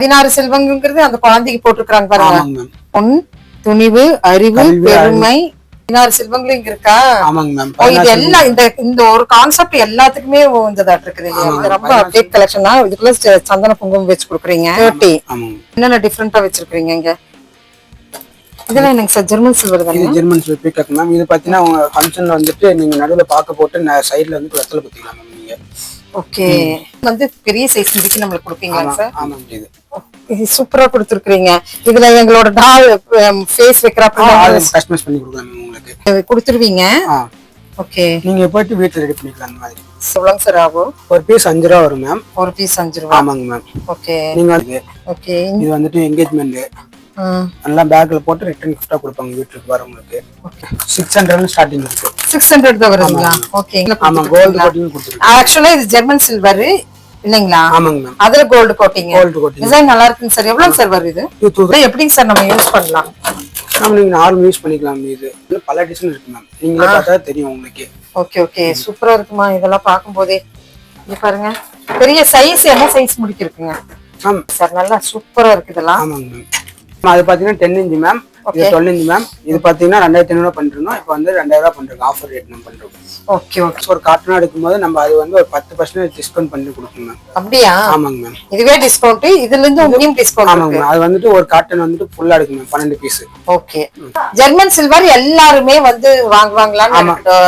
16 செல்வங்கிறது அந்த குழந்தைக்கு போட்டிருக்காங்க பாருங்க. பொன், துணிவு, அறிவு, பெருமை, 16 செல்வங்களும் இங்க இருக்கா? இது எல்லாம் இந்த ஒரு கான்செப்ட் எல்லாத்துக்குமே வந்ததாட்டு இருக்குது. ரொம்ப அப்டேட் கலெக்ஷன் தான். இதுக்குள்ள சந்தன குங்குமம் வச்சு கொடுக்குறீங்க. என்னென்ன டிஃபரெண்டா வச்சிருக்கீங்க இங்க? இதெல்லாம் எனக்கு சார் ஜெர்மன் சில்வர் தான். இது ஜெர்மன் சில்வர் பீகாக் மேம். இது பாத்தீங்கன்னா உங்க ஃபங்க்ஷன்ல வந்துட்டு நீங்க நடுவுல பாக்க போட்டு சைடுல வந்து வெத்தல குத்திக்கலாம் மேம் நீங்க. ஓகே. வந்து பெரிய சைஸ் இதுக்கு நம்மளுக்கு கொடுப்பீங்களா சார்? ஆமாம். இது சூப்பரா கொடுத்துருக்கீங்க. இதுல எங்களோட டால் ஃபேஸ் வைக்கிறப்ப கஸ்டமைஸ் பண்ணி கொடுக்கலாம் உங்களுக்கு. கொடுத்துருவீங்க. ஓகே. நீங்க போயிட்டு வீட்ல ரெடி பண்ணிக்கலாம் அந்த மாதிரி. எவ்வளவு சார் ஆகும்? ஒரு பீஸ் 5 ரூபா வரும் மேம். ஒரு பீஸ் 5 ரூபா. ஆமாங்க மேம். ஓகே. நீங்க வந்து ஓகே. இது வந்துட்டு என்கேஜ்மெண்ட் எல்லாம் பேக்ல போட்டு ரிட்டர்ன் கிஃப்டா கொடுப்பாங்க வீட்டுக்கு வரவங்களுக்கு. 600 ஸ்டார்டிங் இருக்கு. 600 தான் வருதுங்களா? ஓகே. ஆமா, கோல்ட் கோட்டிங் கொடுத்துருக்கோம். ஆக்சுவலா இது ஜெர்மன் சில்வர் இல்லைங்களா? ஆமாங்க மேம். அதுல gold coating. Gold coating design நல்லா இருக்குங்க சார். எவ்வளவு சார் வருது? எப்படிங்க சார் நம்ம யூஸ் பண்ணலாம்? நீங்க நார்மல் யூஸ் பண்ணிக்கலாம். இது பல டிசைன் இருக்கு மேம். நீங்களே பார்த்தா தெரியும் உங்களுக்கு. Okay okay. சூப்பரா இருக்குமா இதெல்லாம் பாக்கும்போதே. இங்க பாருங்க. பெரிய சைஸ் என்ன சைஸ் முடிக்கிருக்குங்க? ஆமா சார், நல்லா சூப்பரா இருக்கு இதெல்லாம். ஆமாங்க மேம். அது பாத்தீங்கன்னா 10 இன்ச் மேம். இது 12 இன்ச் மேம். இது பாத்தீங்கன்னா 2500 பண்றோம். இப்போ வந்து 2000 பண்றோம். ஆஃபர் ரேட் நம்ம பண்றோம். Okay okay. ஒரு காட்டனா எடுக்கும்போது நம்ம அது வந்து ஒரு 10% டிஸ்கவுண்ட் பண்ணி கொடுப்போம் மேம். அப்படியா? ஆமாங்க மேம். இதுவே டிஸ்கவுண்ட், இதுல இருந்து இன்னும் டிஸ்கவுண்ட். ஆமாங்க மேம். அது வந்துட்டு ஒரு காட்டன் வந்துட்டு ஃபுல்லா எடுக்கும் ma'am. 12 piece. Okay. German silver எல்லாருமே வந்து வாங்குவாங்களான்னு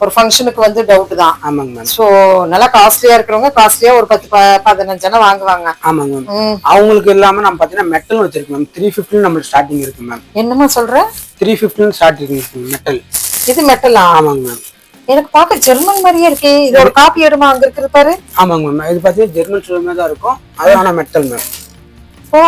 ஒரு ஃபங்க்ஷனுக்கு வந்து டவுட் தான். ஆமாங்க மேம். சோ நல்லா காஸ்ட்லியா இருக்கிறவங்க காஸ்ட்லியா ஒரு 10-15 வாங்குவாங்க. ஆமாங்க மேம். அவங்களுக்கு இல்லாம நம்ம பாத்தீங்கன்னா மெட்டல் வச்சிருக்கோம் மேம். 350 நம்ம ஸ்டார்டிங் இருக்கு மேம். என்னமா சொல்ற? 350 ஸ்டார்டிங் இருக்கு மெட்டல். இது மெட்டலா? ஆமாங்க மேம். எனக்கு பார்க்க ஜெர்மன் மாதிரியே இருக்கு. இது ஒரு காப்பி எடுமா அங்க இருக்குது பாரு. ஆமாங்க மேம். இது பாத்தீங்கன்னா ஜெர்மன் சில்வர் மாதிரி தான் இருக்கும். அது ஆனா மெட்டல் மேம். ஓ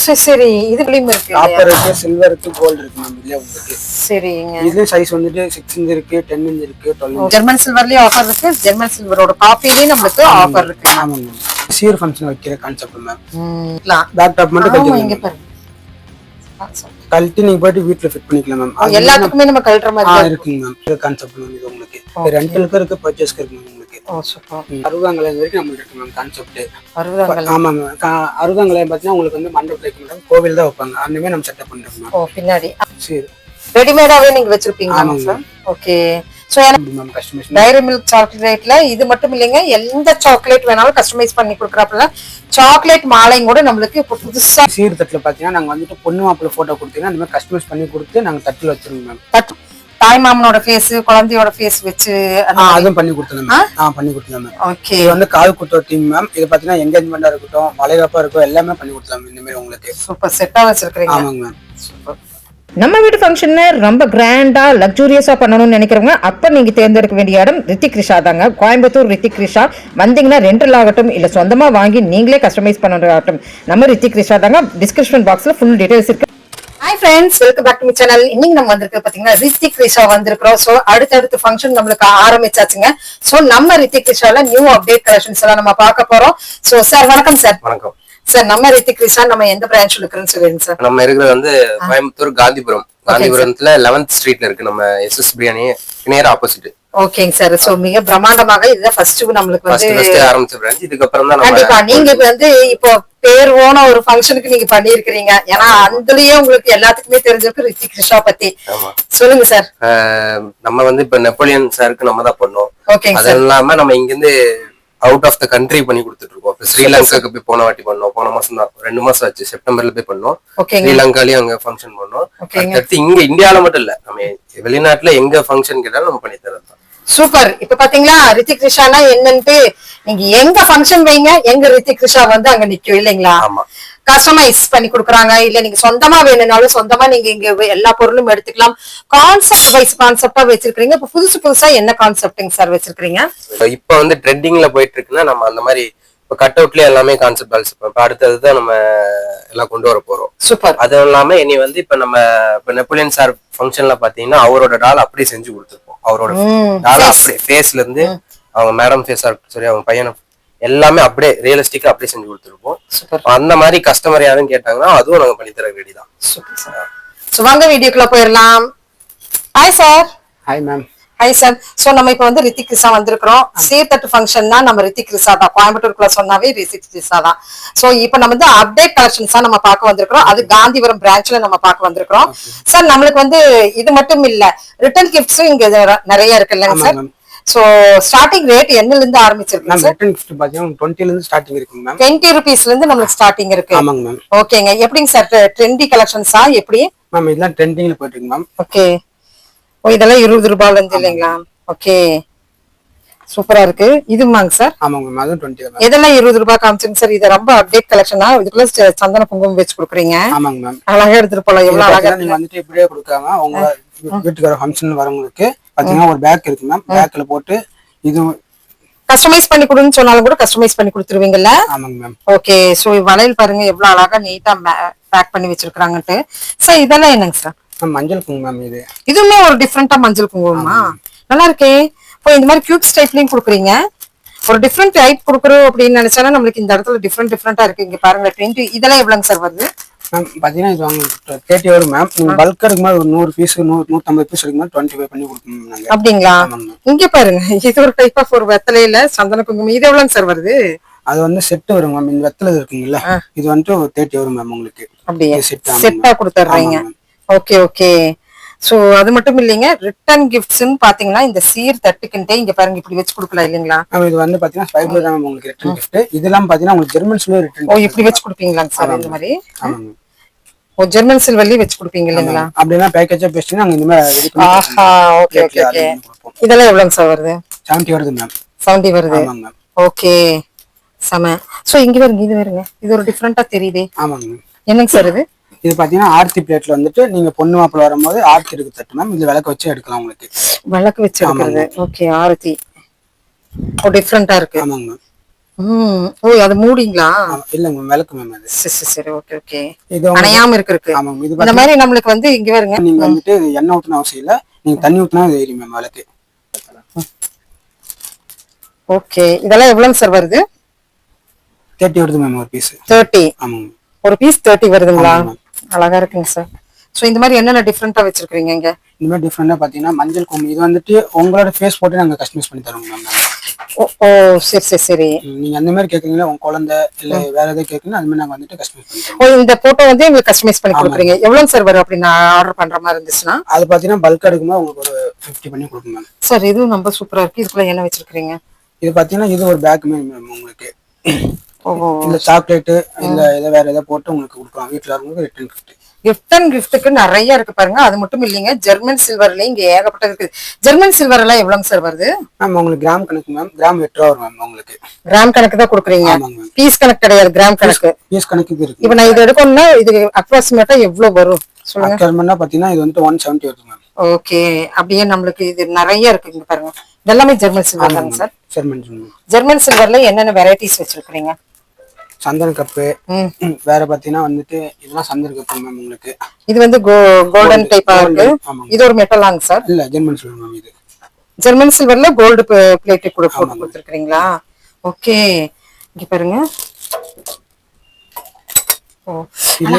சரி சரி. இதுலயும் இருக்கு. காப்பர் இருக்கு, சில்வர் இருக்கு, கோல்ட் இருக்கு மேம். இல்ல உங்களுக்கு. சரிங்க. இதுல சைஸ் வந்துட்டு 6 இன்ச் இருக்கு, 10 இன்ச் இருக்கு, 12 இன்ச். ஜெர்மன் சில்வர்லயும் ஆஃபர் இருக்கு. ஜெர்மன் சில்வரோட காப்பிலயும் நமக்கு ஆஃபர் இருக்கு. ஆமாங்க மேம். சீர் ஃபங்க்ஷன் வைக்கிற கான்செப்ட் மேம். பேக் டாப் மட்டும் கட்டிக்கலாம். இங்க பாருங்க. கழட்டி நீங்க போயிட்டு வீட்ல ஃபிட் பண்ணிக்கலாம் மேம். எல்லாத்துக்குமே நம்ம கழட்டுற மாதிரி இருக்குங்க மேம். இது கான்செப்ட் மேம். இது உங்களுக்கு ரெண்டலுக்கு இருக்கு, பர்ச்சேஸ்க்கு இருக்கு மேம் உங்களுக்கு. ஓ சூப்பர். அறுபதாங்கலம் வரைக்கும் நம்ம இருக்கு மேம் கான்செப்ட். அறுபதாங்கலம். ஆமா மேம். அறுபதாங்கலம் பார்த்தீங்கன்னா உங்களுக்கு வந்து மண்டபத்துல வைக்க மாட்டாங்க, கோவில் தான் வைப்பாங்க. அந்தமே நம்ம செட்டப் பண்றோம் மேம். ஓ பின்னாடி சரி. ரெடிமேடாவே நீங்க வச்சிருப்பீங்களா sir? Okay. So ma'am customise Dairy Milk சாக்லேட்ல இது மட்டும் இல்லைங்க, எந்த சாக்லேட் வேணாலும் கஸ்டமைஸ் பண்ணி கொடுக்குறாப்புல. சாக்லேட் மாலையும் கூட நம்மளுக்கு இப்போ புதுசா சீர் தட்டுல பாத்தீங்கன்னா நாங்க வந்துட்டு பொண்ணு மாப்பிள்ள போட்டோ கொடுத்தீங்கன்னா அந்த மாதிரி கஸ்டமைஸ் பண்ணி கொடுத்து நாங்க தட்டுல வச்சிருக்கோம் மேம். தாய் மாமனோட ஃபேஸ், குழந்தையோட ஃபேஸ் வச்சு அதுவும் பண்ணி கொடுத்தோம் மேம். பண்ணி கொடுத்தோம் மேம். ஓகே. இது வந்து கால் குத்தோ டீம் மேம். இது பாத்தீங்கன்னா என்கேஜ்மெண்டா இருக்கட்டும், வளைகாப்பா இருக்கும், எல்லாமே பண்ணி கொடுத்தோம் இந்த மாதிரி உங்களுக்கு. சூப்பர் செட்டா வச்சிருக்கீங்க. ஆமாங்க மேம். சூப்பர். நம்ம வீட்டு ஃபங்க்ஷனை ரொம்ப கிராண்டா லக்ஸூரியஸா பண்ணணும்னு நினைக்கிறவங்க அப்ப நீங்க தேர்ந்தெடுக்க வேண்டிய இடம் ரித்திக் ரிஷா தாங்க. கோயம்புத்தூர் ரித்திக் ரிஷா வந்தீங்கன்னா ரெண்டல் ஆகட்டும் இல்ல சொந்தமா வாங்கி நீங்களே கஸ்டமைஸ் பண்ணுறதாகட்டும் நம்ம ரித்திக் ரிஷா தாங்க. டிஸ்கிரிப்ஷன் பாக்ஸ்ல ஃபுல் டீடைல்ஸ் இருக்கு. Hi friends, welcome back to my channel. இன்னைக்கு நம்ம வந்திருக்கு பாத்தீங்கன்னா ரித்திக் ரிஷா வந்திருக்கிறோம். சோ அடுத்தடுத்து ஃபங்க்ஷன் நம்மளுக்கு ஆரம்பிச்சாச்சுங்க. சோ நம்ம ரித்திக் ரிஷால நியூ அப்டேட் கலெக்ஷன்ஸ் எல்லாம் நம்ம பார்க்க போறோம். சோ சார் வணக்கம் சார். வணக்கம் சார். நம்ம ரித்திக் ரிஷா நம்ம எந்த பிரான்ச்ல இருக்குன்னு சொல்லுங்க சார். நம்ம இருக்கிறது வந்து கோயம்புத்தூர் காந்திபுரத்துல 11th ஸ்ட்ரீட்ல இருக்கு. நம்ம SS பிரியாணி நேரா ஆப்போசிட். ஓகேங்க சார். சோ மிக பிரம்மாண்டமாக இதுதான் ஃபர்ஸ்ட் நம்மளுக்கு வந்து ஆரம்பிச்ச பிரான்ச். இதுக்கு அப்புறம் தான் கண்டிப்பா நீங்க வந்து இப்போ பேர் ஓன ஒரு ஃபங்க்ஷனுக்கு நீங்க பண்ணிருக்கீங்க. ஏன்னா அதுலயே உங்களுக்கு எல்லாத்துக்குமே தெரிஞ்சிருக்கு ரித்திக் ரிஷா பத்தி. சொல்லுங்க சார். நம்ம வந்து இப்ப நெப்போலியன் சாருக்கு நம்ம தான் பண்ணோம். ஓகேங்க அது இல்லாம நம்ம இங்க இருந்து அவுட் ஆஃப் த கண்ட்ரி பண்ணி கொடுத்துட்டு இருக்கோம். ஸ்ரீலங்காக்கு போய் போன வாட்டி பண்ணோம். போன மாசம் தான் 2 மாசம் ஆச்சு, செப்டம்பர்ல போய் பண்ணோம். ஸ்ரீலங்காலயும் அங்க ஃபங்க்ஷன் பண்ணோம். அடுத்து இங்க இந்தியால மட்டும் இல்ல, நம்ம வெளிநாட்டுல எங்க ஃபங்க்ஷன் கேட்டாலும் நம்ம பண்ணி தரோம். சூப்பர். இப்ப பாத்தீங்களா ரித்திக் ரிஷானா என்னன்ட்டு நீங்க எங்க ஃபங்க்ஷன் வைங்க, எங்க ரித்திக் ரிஷா வந்து அங்க நிக்கும் இல்லைங்களா? கஸ்டமைஸ் பண்ணி கொடுக்குறாங்க. இல்ல நீங்க சொந்தமா வேணும்னாலும் சொந்தமா நீங்க இங்க எல்லா பொருளும் எடுத்துக்கலாம். கான்செப்ட் வைஸ் கான்செப்டா வச்சிருக்கீங்க. இப்ப புதுசா என்ன கான்செப்டிங் சார் வச்சிருக்கீங்க? இப்ப வந்து ட்ரெண்டிங்ல போயிட்டு இருக்குன்னா நம்ம அந்த மாதிரி இப்ப கட் அவுட்லயே எல்லாமே கான்செப்ட் ஆல்ஸ் அடுத்ததுதான் நம்ம எல்லாம் கொண்டு வர போறோம். சூப்பர். அதுவும் இல்லாம இனி வந்து இப்ப நம்ம இப்ப நெப்போலியன் சார் ஃபங்க்ஷன்ல பாத்தீங்கன்னா அவரோட டால் அப்படியே செஞ்சு கொடுத்துருப்போம். அவரோட டால் அப்படியே ஃபேஸ்ல இருந்து அவங்க மேடம் ஃபேஸா இருக்கட்டும் சரி, அவங்க பையனை எல்லாமே அப்படியே ரியலிஸ்டிக்கா அப்படியே செஞ்சு கொடுத்துருப்போம். அந்த மாதிரி கஸ்டமர் யாரும் கேட்டாங்கன்னா அதுவும் நாங்க பண்ணி தர ரெடி தான். வாங்க வீடியோக்குள்ள போயிடலாம். Hi sir. Hi ma'am. Hi sir. So நம்ம இப்ப வந்து ரித்திக் கிருஷா வந்திருக்கிறோம். சீர்தட்டு ஃபங்க்ஷன்னா நம்ம ரித்திக் கிருஷா தான். கோயம்புத்தூருக்குள்ள சொன்னாவே ரித்திக் கிருஷா தான். சோ இப்ப நம்ம வந்து அப்டேட் கலெக்ஷன்ஸா நம்ம பார்க்க வந்திருக்கிறோம். அது காந்திபுரம் பிரான்ச்ல நம்ம பார்க்க வந்திருக்கிறோம். சார் நம்மளுக்கு வந்து இது மட்டும் இல்ல, ரிட்டர்ன் கிஃப்ட்ஸும் இங்க நிறைய இருக்கு இல்லைங்க சார்? சோ ஸ்டார்டிங் ரேட் என்னல இருந்து ஆரம்பிச்சிருக்கு சார்? ரிட்டர்ன் கிஃப்ட் பாத்தீங்கன்னா 20 ல இருந்து ஸ்டார்டிங் இருக்குங்க மேம். 20 ரூபீஸ்ல இருந்து நமக்கு ஸ்டார்டிங் இருக்கு. ஆமாங்க மேம். ஓகேங்க. எப்படிங்க சார் ட்ரெண்டி கலெக்ஷன்ஸா எப்படி? மேம் இதெல்லாம் ட்ரெண்டிங்ல போயிட்டு இருக்கு மேம். ஓகே. ஓ இதெல்லாம் 20 ரூபாயில இருந்து இல்லைங்களா? ஓகே சூப்பரா இருக்கு. இதுமாங்க சார்? ஆமாங்க மேம். அதுவும் 20 தான். இதெல்லாம் 20 ரூபாய் காமிச்சிருங்க சார். இது ரொம்ப அப்டேட் கலெக்ஷனா? இதுக்குள்ள சந்தன குங்குமம் வச்சு கொடுக்குறீங்க. ஆமாங்க மேம். அழகா எடுத்துட்டு போலாம். எவ்வளவு அழகா நீங்க வந்துட்டு இப்படியே கொடுக்காம உங்க வீட்டுக்கு ஃபங்க்ஷன் வரவங்களுக்கு பாத்தீங்கன்னா ஒரு பேக் இருக்கு மேம். பேக்ல போட்டு இது கஸ்டமைஸ் பண்ணி கொடுன்னு சொன்னாலும் கூட கஸ்டமைஸ் பண்ணி கொடுத்துருவீங்கல்ல? ஆமாங்க மேம். ஓகே. சோ வளையல் பாருங்க எவ்வளவு அழகா நீட்டா பேக் பண்ணி வச்சிருக்காங்கட்டு. சார் இதெல்லாம் என்னங்க சார்? மஞ்சள் குங்குமம் இது. இதுவுமே ஒரு டிஃபரெண்டா மஞ்சள் குங்குமமா? நல்லா இருக்கே. இப்போ இந்த மாதிரி கியூட் டைப்லயும் கொடுக்குறீங்க. ஒரு டிஃப்ரெண்ட் டைப் கொடுக்குறோம் அப்படின்னு நினைச்சாலும் நம்மளுக்கு இந்த இடத்துல டிஃப்ரெண்டா இருக்கு. இங்க பாருங்க 20. இதெல்லாம் எவ்வளவுங்க சார் வருது? மேம் பாத்தீங்கன்னா இது உங்களுக்கு 30 வரும் மேம். நீங்க பல்கா இருக்கும்போது ஒரு 100 பீஸ் 150 பீஸ் இருக்கும்போது 25 பண்ணி கொடுக்கணும் நாங்க. அப்படிங்களா? இங்க பாருங்க இது ஒரு டைப் ஆஃப் ஒரு வெத்தலையில சந்தன குங்குமம். இது எவ்வளவுங்க சார் வருது? அது வந்து செட் வரும் மேம். இந்த வெத்தலை இருக்குங்கல்ல, இது வந்துட்டு 30 வரும் மேம் உங்களுக்கு. அப்படியே செட்டா கொடுத்துறீங்க. Okay okay. சோ அது மட்டும் இல்லைங்க, ரிட்டர்ன் கிஃப்ட்ஸ்னு பாத்தீங்கன்னா இந்த சீர் தட்டுக்கிட்டே இங்க பாருங்க இப்படி வச்சு கொடுக்கலாம் இல்லைங்களா? இது வந்து பாத்தீங்கன்னா ஃபைபர் தான் உங்களுக்கு ரிட்டர்ன் கிஃப்ட். இதெல்லாம் பாத்தீங்கன்னா உங்களுக்கு ஜெர்மன் சில்வர் ரிட்டர்ன். ஓ இப்படி வச்சு கொடுப்பீங்களாங்க சார்? இந்த மாதிரி ஓ ஜெர்மன் சில்வர்லயே வச்சு கொடுப்பீங்க இல்லைங்களா? அப்படின்னா பேக்கேஜா பேசினா நாங்க இந்த மாதிரி ரெடி பண்ணி. ஆஹா ஓகே ஓகே ஓகே. இதெல்லாம் எவ்வளவுங்க சார் வருது? 70 வருது மேம். 70 வருது. ஆமாங்க மேம். ஓகே சம. சோ இங்க வருங்க, இது வருங்க, இது ஒரு டிஃபரெண்டா தெரியுதே. ஆமாங்க மேம். என்னங்க சார் இது? இது பாத்தீங்கன்னா ஆர்த்தி பிளேட்ல வந்துட்டு நீங்க பொண்ணு மாப்பிள்ள வரும்போது ஆர்த்தி எடுக்க தட்டு மேம். இது விளக்கு வச்சு எடுக்கலாம் உங்களுக்கு. விளக்கு வச்சு எடுக்கிறது. ஓகே ஆரத்தி. ஓ டிஃபரெண்டா இருக்கு. ஆமாங்க மேம். ஓ அது மூடிங்களா? இல்லங்க மேம், விளக்கு மேம் அது. சரி ஓகே ஓகே. இது அணையாம இருக்கு. ஆமாங்க. இது இந்த மாதிரி நம்மளுக்கு வந்து இங்க வருங்க, நீங்க வந்துட்டு எண்ணெய் ஊத்தணும் அவசியம் இல்ல. நீங்க தண்ணி ஊத்தினா இது ஏறி மேம் விளக்கு. ஓகே. இதெல்லாம் எவ்வளவு சார் வருது? 30 வருது மேம் ஒரு பீஸ். 30. ஆமாங்க. ஒரு பீஸ் 30 வருதுங்களா? அழகா இருக்குங்க சார். சோ இந்த மாதிரி என்னென்ன டிஃபரெண்டா வச்சிருக்கீங்க இங்க? இந்த மாதிரி டிஃபரெண்டா பாத்தீங்கன்னா மஞ்சள் குங்குமம். இது வந்துட்டு உங்களோட ஃபேஸ் போட்டு நாங்க கஸ்டமைஸ் பண்ணி தரோம் மேம். ஓ சரி. நீங்க அந்த மாதிரி கேக்குறீங்களா, உங்க குழந்தை இல்ல வேற ஏதாவது கேக்குறீங்க, அது மாதிரி நாங்க வந்துட்டு கஸ்டமைஸ் பண்ணி தரோம். ஓ இந்த போட்டோ வந்து உங்களுக்கு கஸ்டமைஸ் பண்ணி கொடுக்குறீங்க. எவ்வளவு சார் வரும் அப்படி நான் ஆர்டர் பண்ற மாதிரி இருந்துச்சுன்னா? அது பாத்தீங்கன்னா பல்கா எடுக்கும்போது உங்களுக்கு ஒரு 50 பண்ணி கொடுக்கும் மேம். சார் இதுவும் ரொம்ப சூப்பரா இருக்கு. இதுக்குள்ள என்ன வச்சிருக்கீங்க? இது பாத்தீங்கன்னா இது ஒரு பேக் மேம் உங்களுக்கு. ஓ இல்ல சாக்லேட் இல்ல ஏதோ வேற ஏதாவது போட்டு உங்களுக்கு கொடுக்கலாம். வீட்டுல இருக்கவங்களுக்கு ரிட்டர்ன் கிஃப்ட். ரிட்டர்ன் கிஃப்ட்டுக்கு நிறைய இருக்கு பாருங்க. அது மட்டும் இல்லைங்க, ஜெர்மன் சில்வர்ல இங்க ஏகப்பட்டது இருக்கு. ஜெர்மன் சில்வர் எல்லாம் எவ்வளவு சார் வருது? மேம் உங்களுக்கு கிராம் கணக்கு மேம். கிராம் 8 ரூபா வரும் மேம் உங்களுக்கு. கிராம் கணக்கு தான் கொடுக்குறீங்க? பீஸ் கணக்கு கிடையாது, கிராம் கணக்கு. பீஸ் கணக்கு இருக்கு. இப்ப நான் இது எடுக்கணும்னா இது அப்ராக்சிமேட்டா எவ்வளவு வரும் சொல்லுங்க? அக்கர்மெண்டா பாத்தீங்கன்னா இது வந்து 170 வருது மேம். ஓகே. அப்படியே நம்மளுக்கு இது நிறைய இருக்கு இங்க பாருங்க. இதெல்லாமே ஜெர்மன் சில்வர் தாங்க சார்? ஜெர்மன் சில்வர்ல என்னென்ன வெரைட்டிஸ் வச்சிருக்கீங்க? சந்தன கப்பு வேற பாத்தீங்கன்னா வந்துட்டு இதெல்லாம் சந்தன கப்பு மேம் உங்களுக்கு. இது வந்து கோல்டன் டைப்பா இருக்கு. இது ஒரு மெட்டலாங்க சார்? இல்ல ஜெர்மன் சில்வர் மேம். இது ஜெர்மன் சில்வர்ல கோல்டு பிளேட் கூட போட்டு கொடுத்துருக்கீங்களா? ஓகே. இங்க பாருங்க. ஓ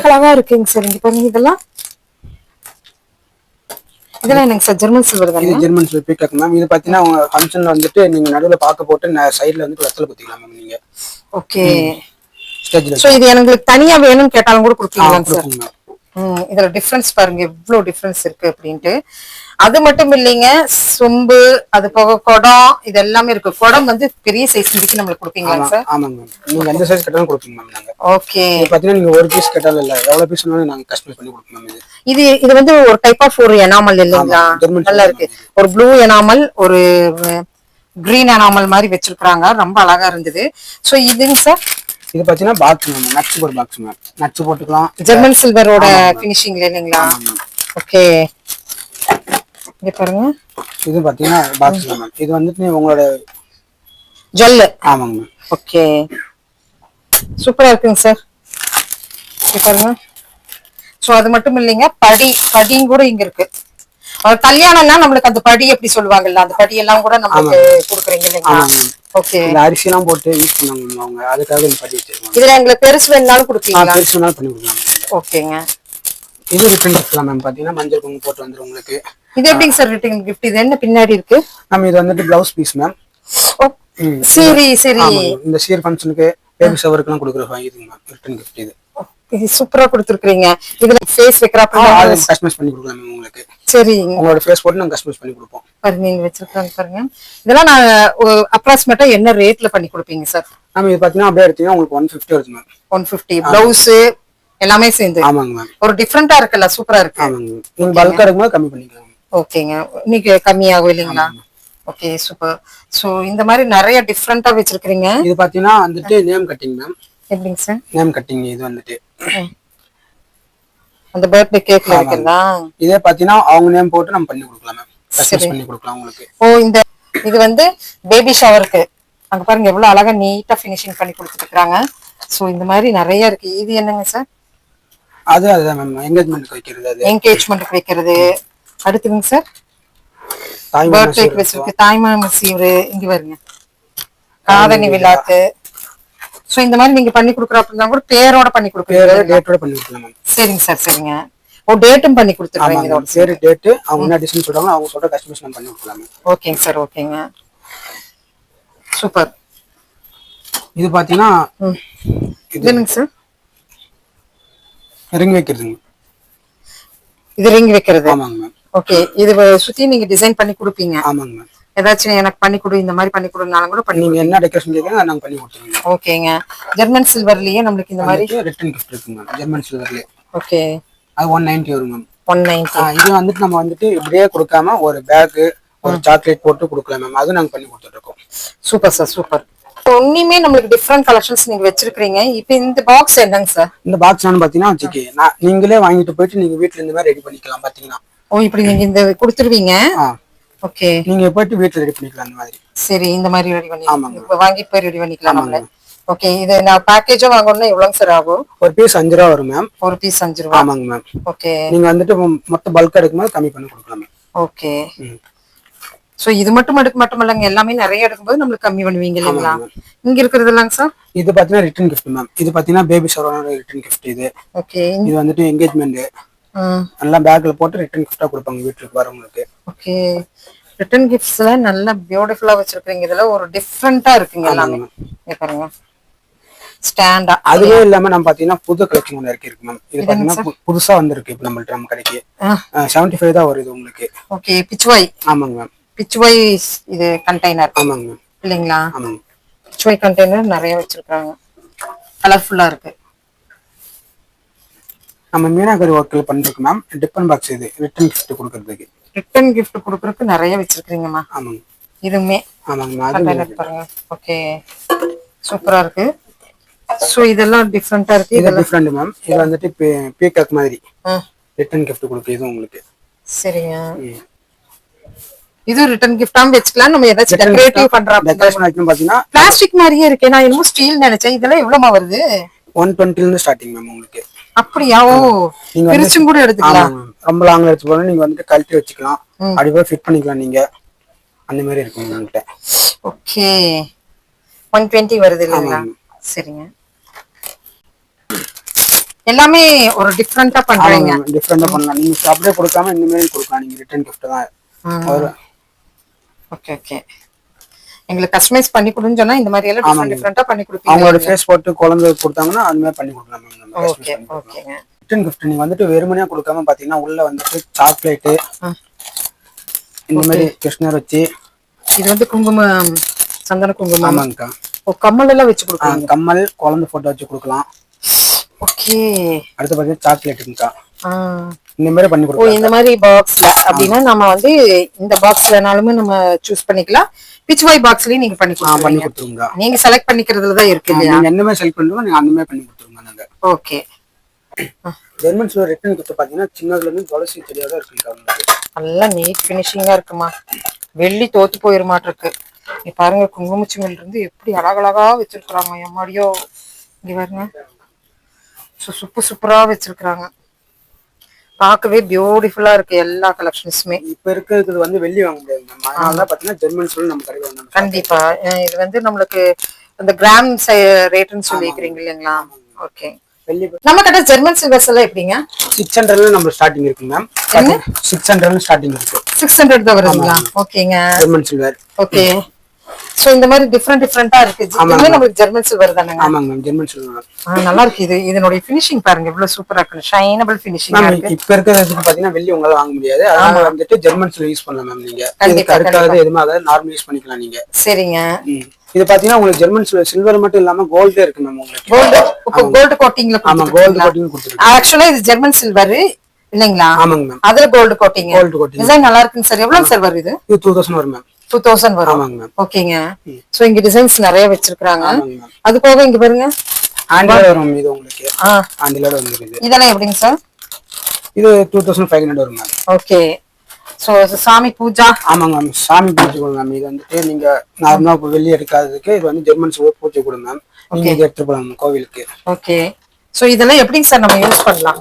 அழகா இருக்குங்க சார். இங்க பாருங்க இதெல்லாம் என்னங்க சார்? ஜெர்மன் சில்வர் தானே? இது ஜெர்மன் சில்வர் பீகாக் மேம். இது பாத்தீங்கன்னா உங்க ஃபங்க்ஷன்ல வந்துட்டு நீங்க நடுவுல பாக்க போட்டு சைடுல வந்து வெத்தலை குத்திக்கலாம் மேம் நீங்க. ஓகே. சோ இது எனக்கு தனியா வேணும்னு கேட்டாலும் கூட கொடுப்பீங்களா சார்? இதுல டிஃபரன்ஸ் பாருங்க எவ்வளவு டிஃபரன்ஸ் இருக்கு அப்படின்ட்டு. அது மட்டும் இல்லைங்க, சொம்பு அது போக குடம் இது எல்லாமே இருக்கு. குடம் வந்து பெரிய சைஸ் இருக்கு நம்மளுக்கு கொடுப்பீங்களா சார்? ஆமாங்க மேம். நீங்க எந்த சைஸ் கேட்டாலும் கொடுப்பீங்க மேம் நாங்க. ஓகே. பாத்தீங்கன்னா நீங்க ஒரு பீஸ் கேட்டாலும் இல்ல எவ்வளவு பீஸ் வேணாலும் நாங்க கஸ்டமைஸ் பண்ணி கொடுப்போம் மேம். இது வந்து ஒரு டைப் ஆஃப் ஒரு எனாமல் இல்லைங்களா? நல்லா இருக்கு. ஒரு ப்ளூ எனாமல் ஒரு கிரீன் எனாமல் மாதிரி வச்சிருக்காங்க. ரொம்ப அழகா இருந்தது. சோ இதுங்க சார்? இது பாத்தீங்கன்னா பாக்ஸ் மேம். நட்ஸ் போர் பாக்ஸ் மேம். நட்ஸ் போட்டுக்கலாம். ஜெர்மன் சில்வரோட ஃபினிஷிங்ல இல்லைங்களா? ஓகே. இங்க பாருங்க. இது பாத்தீங்கன்னா பாக்ஸ் மேம். இது வந்துட்டு உங்களோட ஜெல். ஆமாங்க மேம். ஓகே. சூப்பரா இருக்குங்க சார். இங்க பாருங்க. சோ அது மட்டும் இல்லைங்க, படியும் கூட இங்க இருக்கு. கல்யாணம்னா நம்மளுக்கு அந்த படி எப்படி சொல்லுவாங்கல்ல, அந்த படி எல்லாம் கூட நமக்கு கொடுக்குறீங்க இல்லைங்களா? ஓகே. இந்த அரிசி எல்லாம் போட்டு யூஸ் பண்ணுவாங்க அவங்க, அதுக்காக இந்த படி வச்சிருக்காங்க. இதுல எங்களுக்கு பெருசு வேணாலும் கொடுப்பீங்களா? பெருசு வேணாலும் பண்ணி கொடுக்கலாம். ஓகேங்க. இது ரிட்டர்ன் கிஃப்ட் மேம். பாத்தீங்கன்னா மஞ்சள் குங்குமம் போட்டு வந்துரும் உங்களுக்கு. இது எப்படிங்க சார் ரிட்டர்ன் கிஃப்ட்? இது என்ன பின்னாடி இருக்கு? மேம் இது வந்துட்டு பிளவுஸ் பீஸ் மேம். சரி சரி. இந்த சீர் ஃபங்க்ஷனுக்கு பேபி ஷவருக்குலாம் கொடுக்குற இதுங்க மேம் ரிட்டர்ன் கிஃப்ட் இது. இது சூப்பரா கொடுத்துருக்கீங்க. இதுல ஃபேஸ் வைக்கிறப்ப கஸ்டமைஸ் பண்ணி கொடுக்கலாம் மேம் உங்களுக்கு. சரி, உங்களோட ஃபேஸ் போட்டு நாங்க கஸ்டமைஸ் பண்ணி கொடுப்போம். பாருங்க நீங்க வச்சிருக்காங்க பாருங்க. இதெல்லாம் நான் அப்ராக்சிமேட்டா என்ன ரேட்ல பண்ணி கொடுப்பீங்க சார்? மேம் இது பாத்தீங்கன்னா அப்படியே எடுத்தீங்கன்னா உங்களுக்கு 150 வருது மேம். 150 பிளவுஸ் எல்லாமே சேர்ந்து. ஆமாங்க மேம். ஒரு டிஃபரெண்டா இருக்குல்ல, சூப்பரா இருக்கு. ஆமாங்க. நீங்க பல்கா இருக்கும்போது கம்மி பண்ணிக்கலாம். ஓகேங்க, இன்னைக்கு கம்மியாகும் இல்லைங்களா? Okay super. சோ இந்த மாதிரி நிறைய டிஃபரெண்டா வச்சிருக்கீங்க. இது பாத்தீங்கன்னா வந்துட்டு நேம் கட்டிங் மேம். எப்படிங்க சார்? நேம் கட்டிங் இது வந்துட்டு அந்த பர்த்டே கேக்ல வைக்கிறதா? இதே பாத்தீங்கன்னா அவங்க நேம் போட்டு நம்ம பண்ணி கொடுக்கலாம் மேம். கஸ்டமைஸ் பண்ணி கொடுக்கலாம் உங்களுக்கு. ஓ இந்த இது வந்து பேபி ஷவருக்கு. அங்க பாருங்க எவ்வளவு அழகா நீட்டா ஃபினிஷிங் பண்ணி கொடுத்துருக்காங்க. சோ இந்த மாதிரி நிறைய இருக்கு. இது என்னங்க சார்? அதுதான் மேம் என்கேஜ்மென்ட்க்கு வைக்கிறது. அது என்கேஜ்மென்ட்க்கு வைக்கிறது. அடுத்துங்க சார் பர்த்டேக்கு வச்சிருக்கு. தாய்மாம சீவரு இங்க வருங்க, காதணி விழாக்கு. சோ இந்த மாதிரி நீங்க பண்ணி கொடுக்குறப்ப கூட பேரோட பண்ணி கொடுப்பீங்க, டேட்டோட பண்ணி கொடுக்கலாம் மேம். சரிங்க சார் சரிங்க. ஓ டேட்டும் பண்ணி கொடுத்துருவீங்க. இதோட பேர் டேட் அவங்க என்ன டிசைன் சொல்றாங்க அவங்க சொல்ற கஸ்டமைஸ் நம்ம பண்ணி கொடுக்கலாம் மேம். ஓகேங்க சார் ஓகேங்க சூப்பர். இது பாத்தீங்கன்னா இது என்னங்க சார்? ரிங் வைக்கிறதுங்க. இது ரிங் வைக்கிறது. ஆமாங்க மேம். ஓகே, இது சுத்தி நீங்க டிசைன் பண்ணி கொடுப்பீங்க. ஆமாங்க மேம். ஏதாச்சும் எனக்கு பண்ணி கொடு, இந்த மாதிரி பண்ணி கொடுனாலும் கூட பண்ணி. நீங்க என்ன டெக்கரேஷன் கேக்குறீங்க நாங்க பண்ணி கொடுத்துருவோம். ஓகேங்க. ஜெர்மன் சில்வர்லயே நமக்கு இந்த மாதிரி ரிட்டர்ன் கிஃப்ட் இருக்குங்க மேம். ஜெர்மன் சில்வர்லயே. ஓகே, அது 190 வரும் மேம். 190. இது வந்துட்டு நம்ம வந்துட்டு இப்படியே கொடுக்காம ஒரு பேக் ஒரு சாக்லேட் போட்டு கொடுக்கலாம் மேம். அது நாங்க பண்ணி கொடுத்துட்டு இருக்கோம். Super sir super. ஒண்ணுமே நம்மளுக்கு டிஃபரெண்ட் கலெக்ஷன்ஸ் நீங்க வச்சிருக்கீங்க. இப்போ இந்த பாக்ஸ் என்னங்க சார்? இந்த பாக்ஸ் நான் பாத்தீங்கன்னா வச்சுக்கே நீங்களே வாங்கிட்டு போயிட்டு நீங்க வீட்ல இந்த மாதிரி ரெடி பண்ணிக்கலாம் பாத்தீங்கன்னா. ஓ இப்படி நீங்க இந்த கொடுத்துருவீங்க. ஓகே, நீங்க போயிட்டு வீட்ல ரெடி பண்ணிக்கலாம் அந்த மாதிரி. சரி, இந்த மாதிரி ரெடி பண்ணி ஆமாங்க. இப்போ வாங்கி போய் ரெடி பண்ணிக்கலாம் நம்மள. ஓகே, இது நான் பேக்கேஜா வாங்கணும்னா எவ்வளவு சார் ஆகும்? ஒரு பீஸ் 5 ரூபா வரும் மேம். ஒரு பீஸ் 5 ரூபா. ஆமாங்க மேம். ஓகே, நீங்க வந்துட்டு மொத்த பல்கா எடுக்கும்போது கம்மி பண்ணி கொடுக்கலாம் மேம். ஓகே. சோ இது மட்டும் இல்லங்க, எல்லாமே நிறைய எடுக்கும்போது நம்மளுக்கு கம்மி பண்ணுவீங்க இல்லைங்களா? இங்க இருக்கிறதெல்லாம் சார் இது பாத்தீங்கன்னா ரிட்டர்ன் கிஃப்ட் மேம். இது பாத்தீங்கன்னா பேபி ஷவரோட ரிட்டர்ன் கிஃப்ட் இது. ஓகே, இது வந்துட்டு என்கேஜ்மென்ட் எல்லாம் பேக்ல போட்டு ரிட்டர்ன் கிஃப்டா கொடுப்பாங்க வீட்டுக்கு வரவங்களுக்கு. ஓகே, ரிட்டர்ன் கிஃப்ட்ஸ் எல்லாம் நல்ல பியூட்டிஃபுல்லா வச்சிருக்கீங்க. இதெல்லாம் ஒரு டிஃபரெண்டா இருக்குங்க எல்லாமே. இங்க பாருங்க ஸ்டாண்டா. அதுவே இல்லாம நம்ம பாத்தீங்கன்னா புது கலெக்ஷன் ஒன்று இருக்கு மேம். இது பாத்தீங்கன்னா புதுசா வந்திருக்கு இப்ப நம்மள்ட்ட நம்ம கடைக்கு. 75 தான் வருது உங்களுக்கு. ஓகே, பிச்வாய். ஆமாங்க மேம். பிச்வாய் இது கண்டெய்னர். ஆமாங்க மேம். இல்லைங்களா? ஆமாங்க. பிச்வாய் கண்டெய்னர் நிறைய வச்சிருக்காங்க, கலர்ஃபுல்லா இருக்கு. நம்ம மீனாகரி ஒர்க்ல பண்ணிருக்கு மேம். டிஃபன் பாக்ஸ் இது ரிட்டர்ன் கிஃப்ட் கொடுக்கிறதுக்கு. ரிட்டர்ன் கிஃப்ட் கொடுக்கறதுக்கு நிறைய வச்சிருக்கீங்கம்மா. ஆமாங்க. இதுமே ஆமாங்க. கண்டெய்னர் பாருங்க. ஓகே, சூப்பரா இருக்கு. சோ இதெல்லாம் டிஃபரெண்டா இருக்கு. இது டிஃபரெண்ட் மேம். இது வந்துட்டு பீகாக் மாதிரி ரிட்டர்ன் கிஃப்ட் கொடுக்குது இது உங்களுக்கு. சரிங்க. இது ரிட்டர்ன் கிஃப்டாம் வெச்சுக்கலாம். நம்ம ஏதாச்சும் டெக்கரேட்டிவ் பண்றோம். டெக்கரேஷன் ஐட்டம் பாத்தீங்கன்னா பிளாஸ்டிக் மாதிரியே இருக்கு. நான் என்னமோ ஸ்டீல் நினைச்சேன். இதெல்லாம் எவ்வளவுமா வருது? 120 ல இருந்து ஸ்டார்டிங் மேம் உங்களுக்கு. அப்படியா? ஓ, பிரிச்சும் கூட எடுத்துக்கலாம். ரொம்ப லாங்ல எடுத்து போனா நீங்க வந்துட்டு கழட்டி வச்சுக்கலாம். அப்படி போய் ஃபிட் பண்ணிக்கலாம் நீங்க. அந்த மாதிரி இருக்கு உங்ககிட்ட. ஓகே, 120 வருது இல்லைங்களா? சரிங்க. எல்லாமே ஒரு டிஃபரெண்டா பண்றீங்க. டிஃபரெண்டா பண்ணலாம். நீங்க அப்படியே கொடுக்காம இந்த மாதிரி கொடுக்கலாம். நீங்க ரிட்டர்ன் கிஃப்ட் தான். ஓகே ஓகே, எங்களுக்கு கஸ்டமைஸ் பண்ணி கொடுன்னு சொன்னா இந்த மாதிரி எல்லாம் டிஃபரெண்டா பண்ணி கொடுப்பீங்க. அவங்களோட ஃபேஸ் போட்டு குழந்தை கொடுத்தாங்கன்னா அந்த மாதிரி பண்ணி கொடுக்கலாம் மேம். ஓகே ஓகேங்க. ரிட்டர்ன் கிஃப்ட் நீங்க வந்துட்டு வெறுமனே கொடுக்காம பாத்தீங்கன்னா உள்ள வந்துட்டு சாக்லேட் இந்த மாதிரி கிருஷ்ணர் வச்சு. இது வந்து குங்குமம், சந்தன குங்குமம். ஆமாங்கக்கா. ஓ, கம்மல் எல்லாம் வச்சு கொடுக்கலாம். கம்மல் குழந்தை போட்டோ வச்சு கொடுக்கலாம். ஓகே, அடுத்து பாத்தீங்கன்னா சாக்லேட்டுங்கக்கா. இந்த மாதிரி பண்ணி கொடுக்கலாம். ஓ, இந்த மாதிரி பாக்ஸ்ல அப்படின்னா நம்ம வந்து இந்த பாக்ஸ்லனாலுமே நம்ம சூஸ் பண்ணிக்கலாம். பிச்வாய் பாக்ஸ்லயே நீங்க பண்ணி கொடுத்துருங்க. நீங்க செலக்ட் பண்ணிக்கிறதுல தான் இருக்கு இல்லையா? நீங்க என்ன மாதிரி செலக்ட் பண்ணுறோம் நீங்க அந்த மாதிரி பண்ணி கொடுத்துருங்க நாங்க. ஓகே. ஜெர்மன்ஸ்ல ரிட்டர்ன் கிஃப்ட் பாத்தீங்கன்னா சின்னதுல இருந்து துளசி செடியா தான் இருக்குங்க. நல்லா நீட் ஃபினிஷிங்கா இருக்குமா. வெள்ளி தோத்து போயிட மாட்டிருக்கு. நீ பாருங்க குங்குமச்சிமில் இருந்து எப்படி அழகழகா வச்சிருக்காங்க. எம்மாடியோ, இங்க பாருங்க சூப்பரா வச்சிருக்காங்க. பார்க்கவே பியூட்டிஃபுல்லா இருக்கு எல்லா கலெக்ஷன்ஸுமே. இப்ப இருக்கிறது வந்து வெள்ளி வாங்க முடியாது மேம். அதனால பாத்தீங்கன்னா ஜெர்மன்ஸ்ல நம்ம கடைக்கு வந்தோம். கண்டிப்பா இது வந்து நம்மளுக்கு அந்த கிராம் ரேட்னு சொல்லிக்கிறீங்க இல்லைங்களா? ஓகே. வெள்ளி நம்ம கடை ஜெர்மன் சில்வர்ஸ் எல்லாம் எப்படிங்க? 600ல நம்ம ஸ்டார்டிங் இருக்கு மேம். 600ல ஸ்டார்டிங் இருக்கு. 600 தான் வருதுங்களா? ஓகேங்க. German silver. ஓகே. சோ இந்த மாதிரி டிஃபரெண்டா இருக்கு. இதுவே நமக்கு ஜெர்மன் சில்வர் தானங்க? ஆமாங்க மேம், ஜெர்மன் சில்வர். நல்லா இருக்கு. இதனுடைய ஃபினிஷிங் பாருங்க எவ்வளவு சூப்பரா இருக்கு. ஷைனபிள் ஃபினிஷிங்கா இருக்கு. இப்ப இருக்கிறதுக்கு பாத்தீங்கன்னா வெள்ளி உங்களால வாங்க முடியாது. அதனால வந்துட்டு ஜெர்மன் சில்வர் யூஸ் பண்ணலாம் மேம். நீங்க இது கருக்காது எதுவுமே ஆகாது, நார்மல் யூஸ் பண்ணிக்கலாம் நீங்க. சரிங்க. இது பாத்தீங்கன்னா உங்களுக்கு ஜெர்மன் சில்வர் மட்டும் இல்லாம கோல்டே இருக்கு மேம் உங்களுக்கு. கோல்டு கோட்டிங்ல. ஆமா, கோல்டு கோட்டிங் கொடுத்துருக்கோம். ஆக்சுவலா இது ஜெர்மன் சில்வர் இல்லைங்களா? ஆமாங்க மேம். அதுல கோல்டு கோட்டிங். டிசைன் நல்லா இருக்குங்க சார். எவ்வளவு சார் வருது? இது 2000 வரும் மேம். 2000 வரும். ஆமாங்க மேம். ஓகேங்க. சோ இங்க டிசைன்ஸ் நிறைய வச்சிருக்காங்க. அது போக இங்க பாருங்க ஆண்டிலோட வரும் இது உங்களுக்கு. ஆண்டிலோட வந்துருது. இதெல்லாம் எப்படிங்க சார்? இது 2500 வரும் மேம். ஓகே. சோ சாமி பூஜா. ஆமாங்க மேம், சாமி பூஜை கூட மேம். இது வந்துட்டு நீங்க நார்மலா வெள்ளி எடுக்காததுக்கு இது வந்து ஜெர்மன் சில்வர் பூஜை கூட மேம். நீங்க இதை எடுத்து போலாம் கோவிலுக்கு. ஓகே. சோ இதெல்லாம் எப்படிங்க சார் நம்ம யூஸ் பண்ணலாம்?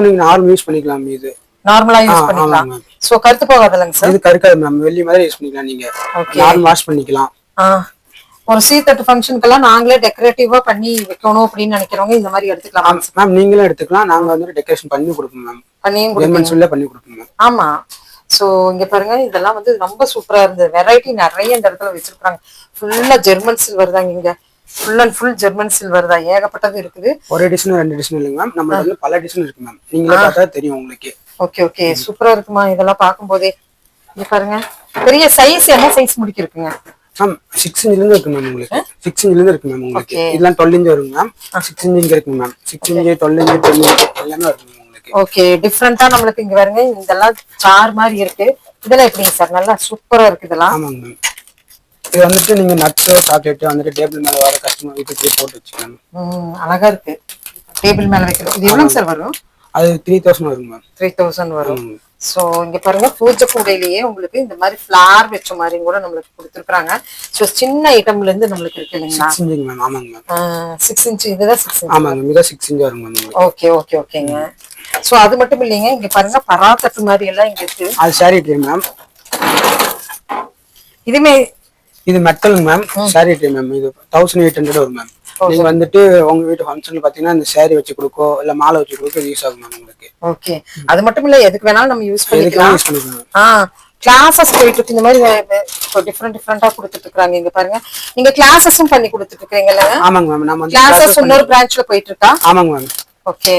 நீங்க நார்மல் யூஸ் பண்ணிக்கலாம். இது நார்மலா யூஸ் பண்ணிக்கலாம். சோ கருத்து போகாதலங்க சார்? இது கருக்காது மேம், வெள்ளி மாதிரி யூஸ் பண்ணிக்கலாம். நீங்க நார்மல் வாஷ் பண்ணிக்கலாம். ஒரு சீத்தட்டு ஃபங்க்ஷனுக்கெல்லாம் நாங்களே டெக்கரேட்டிவா பண்ணி வைக்கணும் அப்படின்னு நினைக்கிறவங்க இந்த மாதிரி எடுத்துக்கலாம் மேம். நீங்களும் எடுத்துக்கலாம். நாங்க வந்து டெக்கரேஷன் பண்ணி கொடுப்போம் மேம். ஜெர்மன் சில்வர் பண்ணி கொடுப்போம் மேம். ஆமா. சோ இங்க பாருங்க இதெல்லாம் வந்து ரொம்ப சூப்பரா இருந்தது. வெரைட்டி நிறைய இந்த இடத்துல வச்சிருக்காங்க. ஃபுல்லா ஜெர்மன் சில்வர் தான் இங்க. Full and full German silver தான். ஏகப்பட்டது இருக்குது. ஒரு எடிஷன் 2 எடிஷன் இல்லைங்க மேம். நம்ம வந்து பல எடிஷன் இருக்கு மேம். நீங்களே பார்த்தா தெரியும் உங்களுக்கு. Okay okay. சூப்பரா இருக்குமா இதெல்லாம் பார்க்கும்போதே. இங்க பாருங்க பெரிய சைஸ். என்ன சைஸ் முடிக்கு இருக்குங்க மேம்? 6 இன்ச்ல இருந்து இருக்கு மேம் உங்களுக்கு. 6 இன்ச்ல இருந்து இருக்கு மேம் உங்களுக்கு. இதெல்லாம் 12 இன்ச் வரும் மேம். 6 இன்ச் இங்க இருக்கு மேம். 6 இன்ச் 12 இன்ச் 10 இன்ச் எல்லாமே வரும் மேம் உங்களுக்கு. ஓகே. டிஃபரெண்டா நம்மளுக்கு இங்க பாருங்க இதெல்லாம் சார் மாதிரி இருக்கு. இதெல்லாம் எப்படிங்க சார்? நல்லா சூப்பரா இருக்கு இதெல்லாம். ஆமாங்க மேம். இது வந்துட்டு நீங்க நட்ஸ் சாக்லேட் வந்துட்டு டேபிள் மேல வர கஸ்டமர் வீட்டுக்கு போட்டு வச்சுக்கலாம். அழகா இருக்கு. டேபிள் மேல வைக்கிறது. இது எவ்வளவு சார் வரும்? அது 3000 வரும் மேம். 3000 வரும். சோ இங்க பாருங்க பூஜை கூடையிலேயே உங்களுக்கு இந்த மாதிரி ஃபிளார் வச்ச மாதிரி கூட நம்மளுக்கு கொடுத்துருக்காங்க. சோ சின்ன ஐட்டம்ல இருந்து நம்மளுக்கு இருக்கு இல்லைங்களா? 6 இன்ச் மேம். ஆமாங்க மேம். 6 இன்ச். இதுதான் 6 இன்ச். ஆமாங்க மேம். இது 6 இன்ச் வரும் மேம். ஓகே ஓகே ஓகேங்க. சோ அது மட்டும் இல்லைங்க, இங்க பாருங்க பராத்தட்டு மாதிரி எல்லாம் இங்க இருக்கு. அது சாரி ட்ரே மேம். இதுமே இது metal ma'am. Sorry tray ma'am. இது 1800 வரும் மேம். நீங்க வந்துட்டு உங்க வீட்டு ஃபங்க்ஷன்ல பாத்தீங்கன்னா இந்த சாரி வச்சு கொடுக்கோ இல்ல மாலை வச்சு கொடுக்கோ யூஸ் ஆகும் மேம் உங்களுக்கு. ஓகே. அது மட்டும் இல்ல எதுக்கு வேணாலும் நம்ம யூஸ் பண்ணிக்கலாம். கிளாஸஸ் போயிட்டு இருக்கு. இந்த மாதிரி டிஃபரெண்டா கொடுத்துட்டு இருக்காங்க. இங்க பாருங்க நீங்க கிளாஸஸும் பண்ணி கொடுத்துட்டு இருக்கீங்கல்ல? ஆமாங்க மேம். நம்ம கிளாஸஸ் இன்னொரு பிரான்ச்ல போயிட்டு இருக்கா? ஆமாங்க மேம். Okay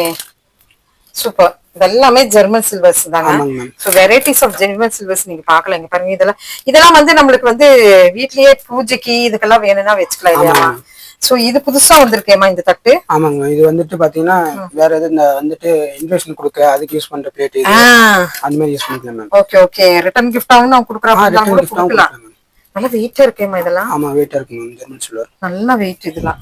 super. இதெல்லாமே ஜெர்மன் சில்வர்ஸ் தாங்க. So varieties of German silvers நீங்க பாக்கலாம். இங்க பாருங்க இதெல்லாம் வந்து நம்மளுக்கு வந்து வீட்லயே பூஜைக்கு இதுக்கெல்லாம் வேணும்னா வச்சுக்கலாம் இல்லையா? சோ இது புதுசா வந்திருக்கேமா இந்த தட்டு? ஆமாங்க. இது வந்துட்டு பாத்தீங்கன்னா வேற எது இந்த வந்துட்டு இன்விடேஷன் கொடுக்க அதுக்கு யூஸ் பண்ற பிளேட் இது அந்த மாதிரி யூஸ் பண்ணிக்கலாம் மேம். Okay okay. ரிட்டர்ன் கிஃப்டாவும் நான் கொடுக்குறேன். நல்ல வெயிட்டா இருக்கேமா இதெல்லாம்? ஆமா வெயிட்டா இருக்கு மேம். ஜெர்மன் சில்வர் நல்ல வெயிட் இதெல்லாம்.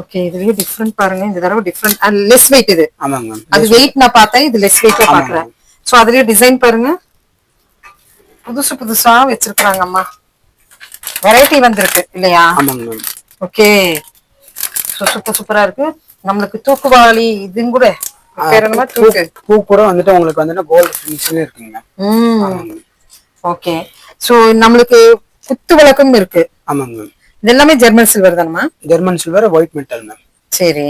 ஓகே. இதுலயே டிஃபரெண்ட் பாருங்க. இந்த தடவை டிஃபரெண்ட் லெஸ் வெயிட் இது. ஆமாங்க மேம். அது வெயிட் நான் பார்த்தேன். இது லெஸ் வெயிட்டா பாக்குறேன். சோ அதுலயே டிசைன் பாருங்க புதுசு புதுசா வச்சிருக்காங்க அம்மா. வெரைட்டி வந்திருக்கு இல்லையா? ஆமாங்க மேம். ஓகே. சூப்பர் சூப்பரா இருக்கு. நம்மளுக்கு தூக்குவாளி இதுங்க கூட பேர் என்னமா தூக்கு பூ கூட வந்துட்டு உங்களுக்கு வந்துட்டு கோல்ட் ஃபினிஷ்ல இருக்குங்க. ஓகே. சோ நம்மளுக்கு குத்து விளக்கும் இருக்கு. ஆமாங்க மேம். இது எல்லாமே ஜெர்மன் சில்வர் தானமா? German silver white metal ma'am. சரி.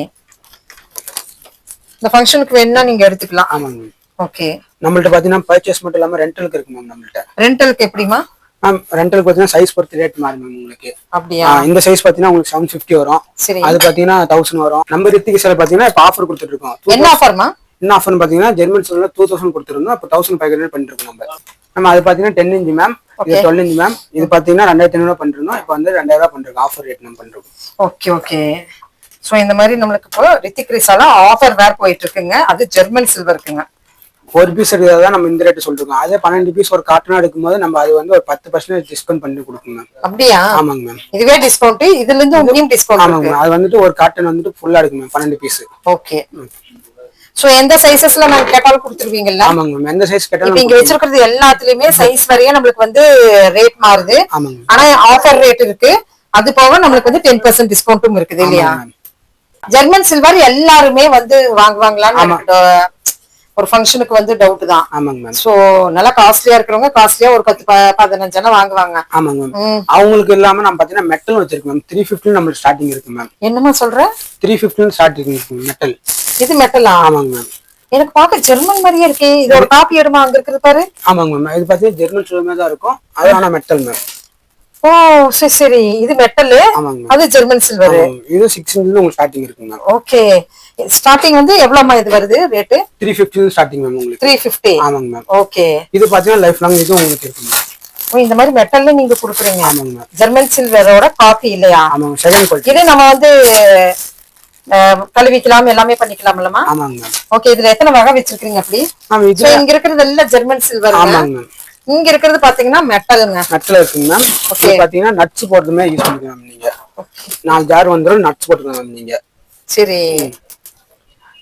இந்த ஃபங்க்ஷனுக்கு வேணா நீங்க எடுத்துக்கலாம். ஆமாங்க மேம். ஓகே. நம்மள்ட்ட பாத்தீங்கன்னா பர்ச்சேஸ் மட்டும் இல்லாம ரெண்டலுக்கு இருக்கு மேம். நம்மள்ட்ட ரெண்டலுக்கு எப்படிமா மேம்? ரெண்டலுக்கு பாத்தீங்கன்னா சைஸ் பொறுத்து ரேட் மாறும் மேம் உங்களுக்கு. அப்படியா? இந்த சைஸ் பாத்தீங்கன்னா உங்களுக்கு 750 வரும். அது பாத்தீங்கன்னா 1000 வரும். நம்ம ரித்திக் சேல பாத்தீங்கன்னா இப்ப ஆஃபர் கொடுத்துட்டு இருக்கோம். என்ன ஆஃபர்மா? என்ன ஆஃபர்னு பாத்தீங்கன்னா ஜெர்மன் சில்வர்ல 2000 கொடுத்துருந்தோம். அப்ப 1500 பண்ணிட்டு இருக்கோம் நம்ம. அது பாத்தீங்கன்னா 10 இன்ச் மேம். இது 12 இன்ச் மேம். இது பாத்தீங்கன்னா 2500 பண்ணிருந்தோம். இப்ப வந்து 2000 பண்றோம். ஆஃபர் ரேட் நம்ம பண்றோம். Okay okay. சோ இந்த மாதிரி நம்மளுக்கு இப்போ ரித்திக் ரிசால ஆஃபர் வேர் போயிட்டு இருக்குங்க. அது ஜெர்மன் சில்வர் இருக்குங்க. ஒரு பீஸ் எடுக்கிறதா நம்ம இந்த ரேட் சொல்லிருக்கோம். அதே 12 பீஸ் ஒரு கார்ட்டனா எடுக்கும்போது நம்ம அது வந்து ஒரு 10% டிஸ்கவுண்ட் பண்ணி கொடுக்கும் மேம். அப்படியா? ஆமாங்க மேம். இதுவே டிஸ்கவுண்ட். இதுல இருந்து உங்களுக்கு டிஸ்கவுண்ட். ஆமாங்க. அது வந்துட்டு ஒரு கார்டன் வந்துட்டு ஃபுல்லா இருக்கு மேம் 12 பீஸ். ஓகே. சோ எந்த சைஸஸ்ல நான் கேட்டாலும் கொடுத்துருவீங்கல்ல? ஆமாங்க மேம். எந்த சைஸ் கேட்டாலும். இங்க வச்சிருக்கிறது எல்லாத்துலயுமே சைஸ் வரைய நம்மளுக்கு வந்து ரேட் மாறுது. ஆமாங்க. ஆனா ஆஃபர் ரேட் இருக்கு. அது போக நம்மளுக்கு வந்து 10% டிஸ்கவுண்ட்டும் இருக்குது இல்லையா? ஜெர்மன் சில்வர் எல்லாருமே வந்து வாங்குவாங்களான்னு ஒரு ஃபங்க்ஷனுக்கு வந்து டவுட் தான். ஆமாங்க மேம். சோ நல்லா காஸ்ட்லியா இருக்கிறவங்க காஸ்ட்லியா ஒரு 10-15 எல்லாம் வாங்குவாங்க. ஆமாங்க மேம். அவங்களுக்கு இல்லாம நம்ம பாத்தீங்கன்னா மெட்டல் வச்சிருக்கோம் மேம். 350 நம்ம ஸ்டார்டிங் இருக்கு மேம். என்னமா சொல்ற? 350 ஸ்டார்டிங் இருக்கு மெட்டல். இது மெட்டலா? ஆமாங்க மேம். எனக்கு பார்க்க ஜெர்மன் மாதிரியே இருக்கு. இதோட காப்பி எடுமா அங்க இருக்குது பாரு. ஆமாங்க மேம், இது பாத்தீங்கன்னா ஜெர்மன் சில்வர் தான் இருக்கும், அது ஆனா மெட்டல் மேம். ஓ சரி சரி, இது மெட்டல், ஆமாங்க அது ஜெர்மன் சில்வர். இது 6 இன்ச்ல உங்களுக்கு ஸ்டார்டிங் இருக்குங்க மேம். ஓகே, ஸ்டார்டிங் வந்து எவ்வளவுமா இது வருது ரேட்? 350 ஸ்டார்டிங் மேம் உங்களுக்கு. 350. ஆமாங்க மேம். ஓகே, இது பாத்தீங்கன்னா லைஃப் லாங் இது உங்களுக்கு இருக்கு மேம். இந்த மாதிரி மெட்டல்ல நீங்க குடுக்குறீங்க. ஆமாங்க மேம். ஜெர்மன் சில்வரோட காப்பி இல்லையா? ஆமாங்க, செகண்ட் குவாலிட்டி. இது நம்ம வந்து கழுவிக்கலாம், எல்லாமே பண்ணிக்கலாம்லமா? ஆமாங்க மேம். ஓகே, இதுல எத்தனை வகை வச்சிருக்கீங்க அப்படி? மேம் இது இங்க இருக்கிறது எல்லாம் ஜெர்மன் சில்வர். ஆமாங்க மேம். இங்க இருக்கிறது பாத்தீங்கன்னா மெட்டலுங்க. மெட்டல் இருக்குங்க மேம். இது பாத்தீங்கன்னா நட்ஸ் போடுறதுமே யூஸ் பண்ணிக்கலாம் மேம். நீங்க 4 ஜார் வந்துரும், நட்ஸ் போட்டுக்கலாம் மேம் நீங்க. சரி,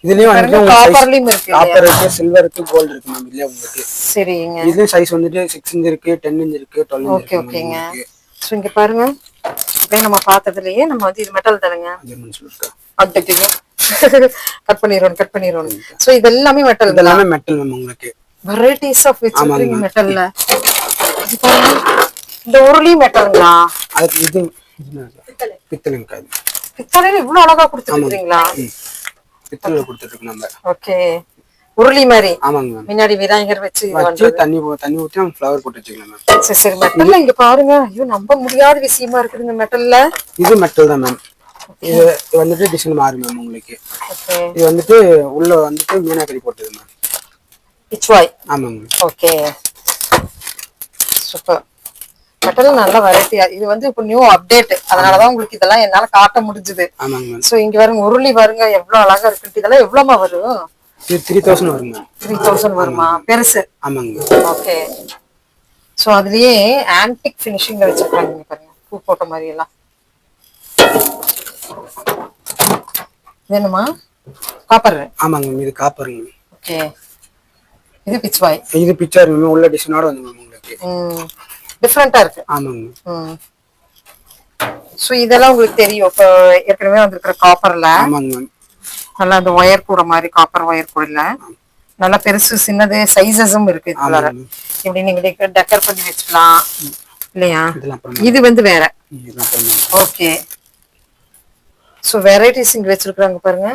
இதுலயும் வந்து காப்பர்லயும் இருக்கு, காப்பர் இருக்கு, சில்வர் இருக்கு, கோல்ட் இருக்கு மேம். இதுல உங்களுக்கு சரிங்க. இதுலயும் சைஸ் வந்துட்டு 6 இன்ச் இருக்கு, 10 இன்ச் இருக்கு, 12 இன்ச் ஓகே இருக்கு. ஓகேங்க. சோ இங்க பாருங்க, அப்படியே நம்ம பார்த்ததுலயே நம்ம வந்து இது மெட்டல் தானுங்க. ஜெர்மன் சில்வர் அட்டட்டிங்க கட் பண்ணிரோம். சோ இது எல்லாமே மெட்டல். இதெல்லாம் மெட்டல் மேம் உங்களுக்கு. வெரைட்டிஸ் ஆஃப் வச்சிருக்கீங்க மெட்டல்ல. இந்த உருளி மெட்டல்ங்களா? அது இது பித்தளைங்க. பித்தளைல இவ்வளவு அழகா கொடுத்துருக்கீங்களா? பித்தளைல கொடுத்துட்டு நம்ம. ஓகே, உருளி மாதிரி. ஆமாங்க மேம். முன்னாடி விநாயகர் வச்சு தண்ணி ஊத்தி நம்ம ஃப்ளவர் போட்டு வச்சுக்கலாம் மேம். சரி சரி, மெட்டல்ல இங்க பாருங்க, ஐயோ நம்ப முடியாத விஷயமா இருக்குதுங்க மெட்டல்ல. இது மெட்டல் தான் மேம். இது வந்துட்டு டிசைன் மாறும் மேம் உங்களுக்கு. ஓகே, இது வந்துட்டு உள்ள வந்துட்டு மீனாக்கரி போட்டது மேம். பிச்வாய். ஆமாங்க. Okay, super. மெட்டல் நல்ல வெரைட்டி. இது வந்து இப்போ நியூ அப்டேட், அதனாலதான் உங்களுக்கு இதெல்லாம் என்னால காட்ட முடிஞ்சது. ஆமாங்க மேம். சோ இங்க பாருங்க, உருளி பாருங்க எவ்வளவு அழகா இருக்கு. இதெல்லாம் எவ்வளவுமா வரும்? இது 3000 வரும் மேம். 3000 வருமா? பெருசு. ஆமாங்க. ஓகே, சோ அதுலயே ஆன்டிக் ஃபினிஷிங்ல வச்சிருக்காங்க பாருங்க, பூ போட்ட மாதிரி எல்லாம். வேணுமா? காப்பர். ஆமாங்க மேம், இது காப்பருங்க. ஓகே, இது பிச்வாய். இது பிக்சர் மேம், உள்ள டிசைனோட வந்து மேம் உங்களுக்கு. டிஃபரெண்டா இருக்கு. ஆமாங்க. சோ இதெல்லாம் உங்களுக்கு தெரியும் இப்போ ஏற்கனவே வந்திருக்கிற காப்பர்ல. ஆமாங்க மேம். நல்லா அந்த ஒயர் கூட மாதிரி, காப்பர் ஒயர் கூட இல்ல, நல்லா பெருசு சின்னது சைஸஸும் இருக்கு. இப்படி நீங்க டெக்கர் பண்ணி வச்சுக்கலாம் இல்லையா? இது வந்து வேற. ஓகே, சோ வெரைட்டிஸ் இங்க வச்சிருக்காங்க பாருங்க.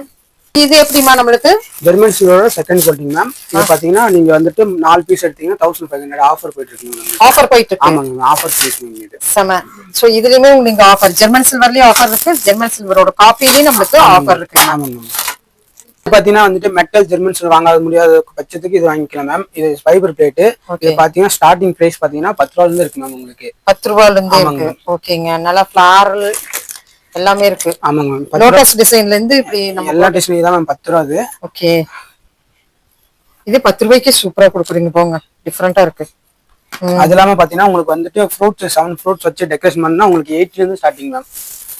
இது எப்படிமா நம்மளுக்கு? ஜெர்மன் சில்வரோட செகண்ட் குவாலிட்டி மேம். இது பாத்தீங்கன்னா நீங்க வந்துட்டு 4 பீஸ் எடுத்தீங்கன்னா 1500 ஆஃபர் போயிட்டு இருக்கு. ஆஃபர் போயிட்டு இருக்கு. ஆமாங்க, ஆஃபர் பீஸ் மேம் இது. சம. சோ இதுலயுமே நீங்க ஆஃபர், ஜெர்மன் சில்வர்லயும் ஆஃபர் இருக்கு, ஜெர்மன் சில்வரோட காப்பிலயும் நமக்கு ஆஃபர் இருக்கு. ஆமாங்க மேம். இது பாத்தீங்கன்னா வந்துட்டு மெட்டல் ஜெர்மன் சில்வர் வாங்காத முடியாத பட்சத்துக்கு இது வாங்கிக்கலாம் மேம். இது ஃபைபர் பிளேட். இது பாத்தீங்கன்னா ஸ்டார்டிங் பிரைஸ் பாத்தீங்கன்னா 10 ரூபாயில இருந்து இருக்கு மேம் உங்களுக்கு. 10 ரூபாயில இருந்து இருக்கு. ஓகேங்க, நல்லா ஃபிளாரல் எல்லாமே இருக்கு. ஆமாங்க மேம். லோட்டஸ் டிசைன்ல இருந்து இப்படி நம்ம எல்லா டிசைனும் தான் மேம் 10 ரூபாய் அது. ஓகே, இது 10 ரூபாய்க்கு சூப்பரா கொடுக்குறீங்க போங்க, டிஃபரெண்டா இருக்கு. அது இல்லாம பாத்தீங்கன்னா உங்களுக்கு வந்துட்டு ஃப்ரூட்ஸ் 7 ஃப்ரூட்ஸ் வச்சு டெக்கரேஷன் பண்ணா உங்களுக்கு 80 ல இருந்து ஸ்டார்டிங் மேம்.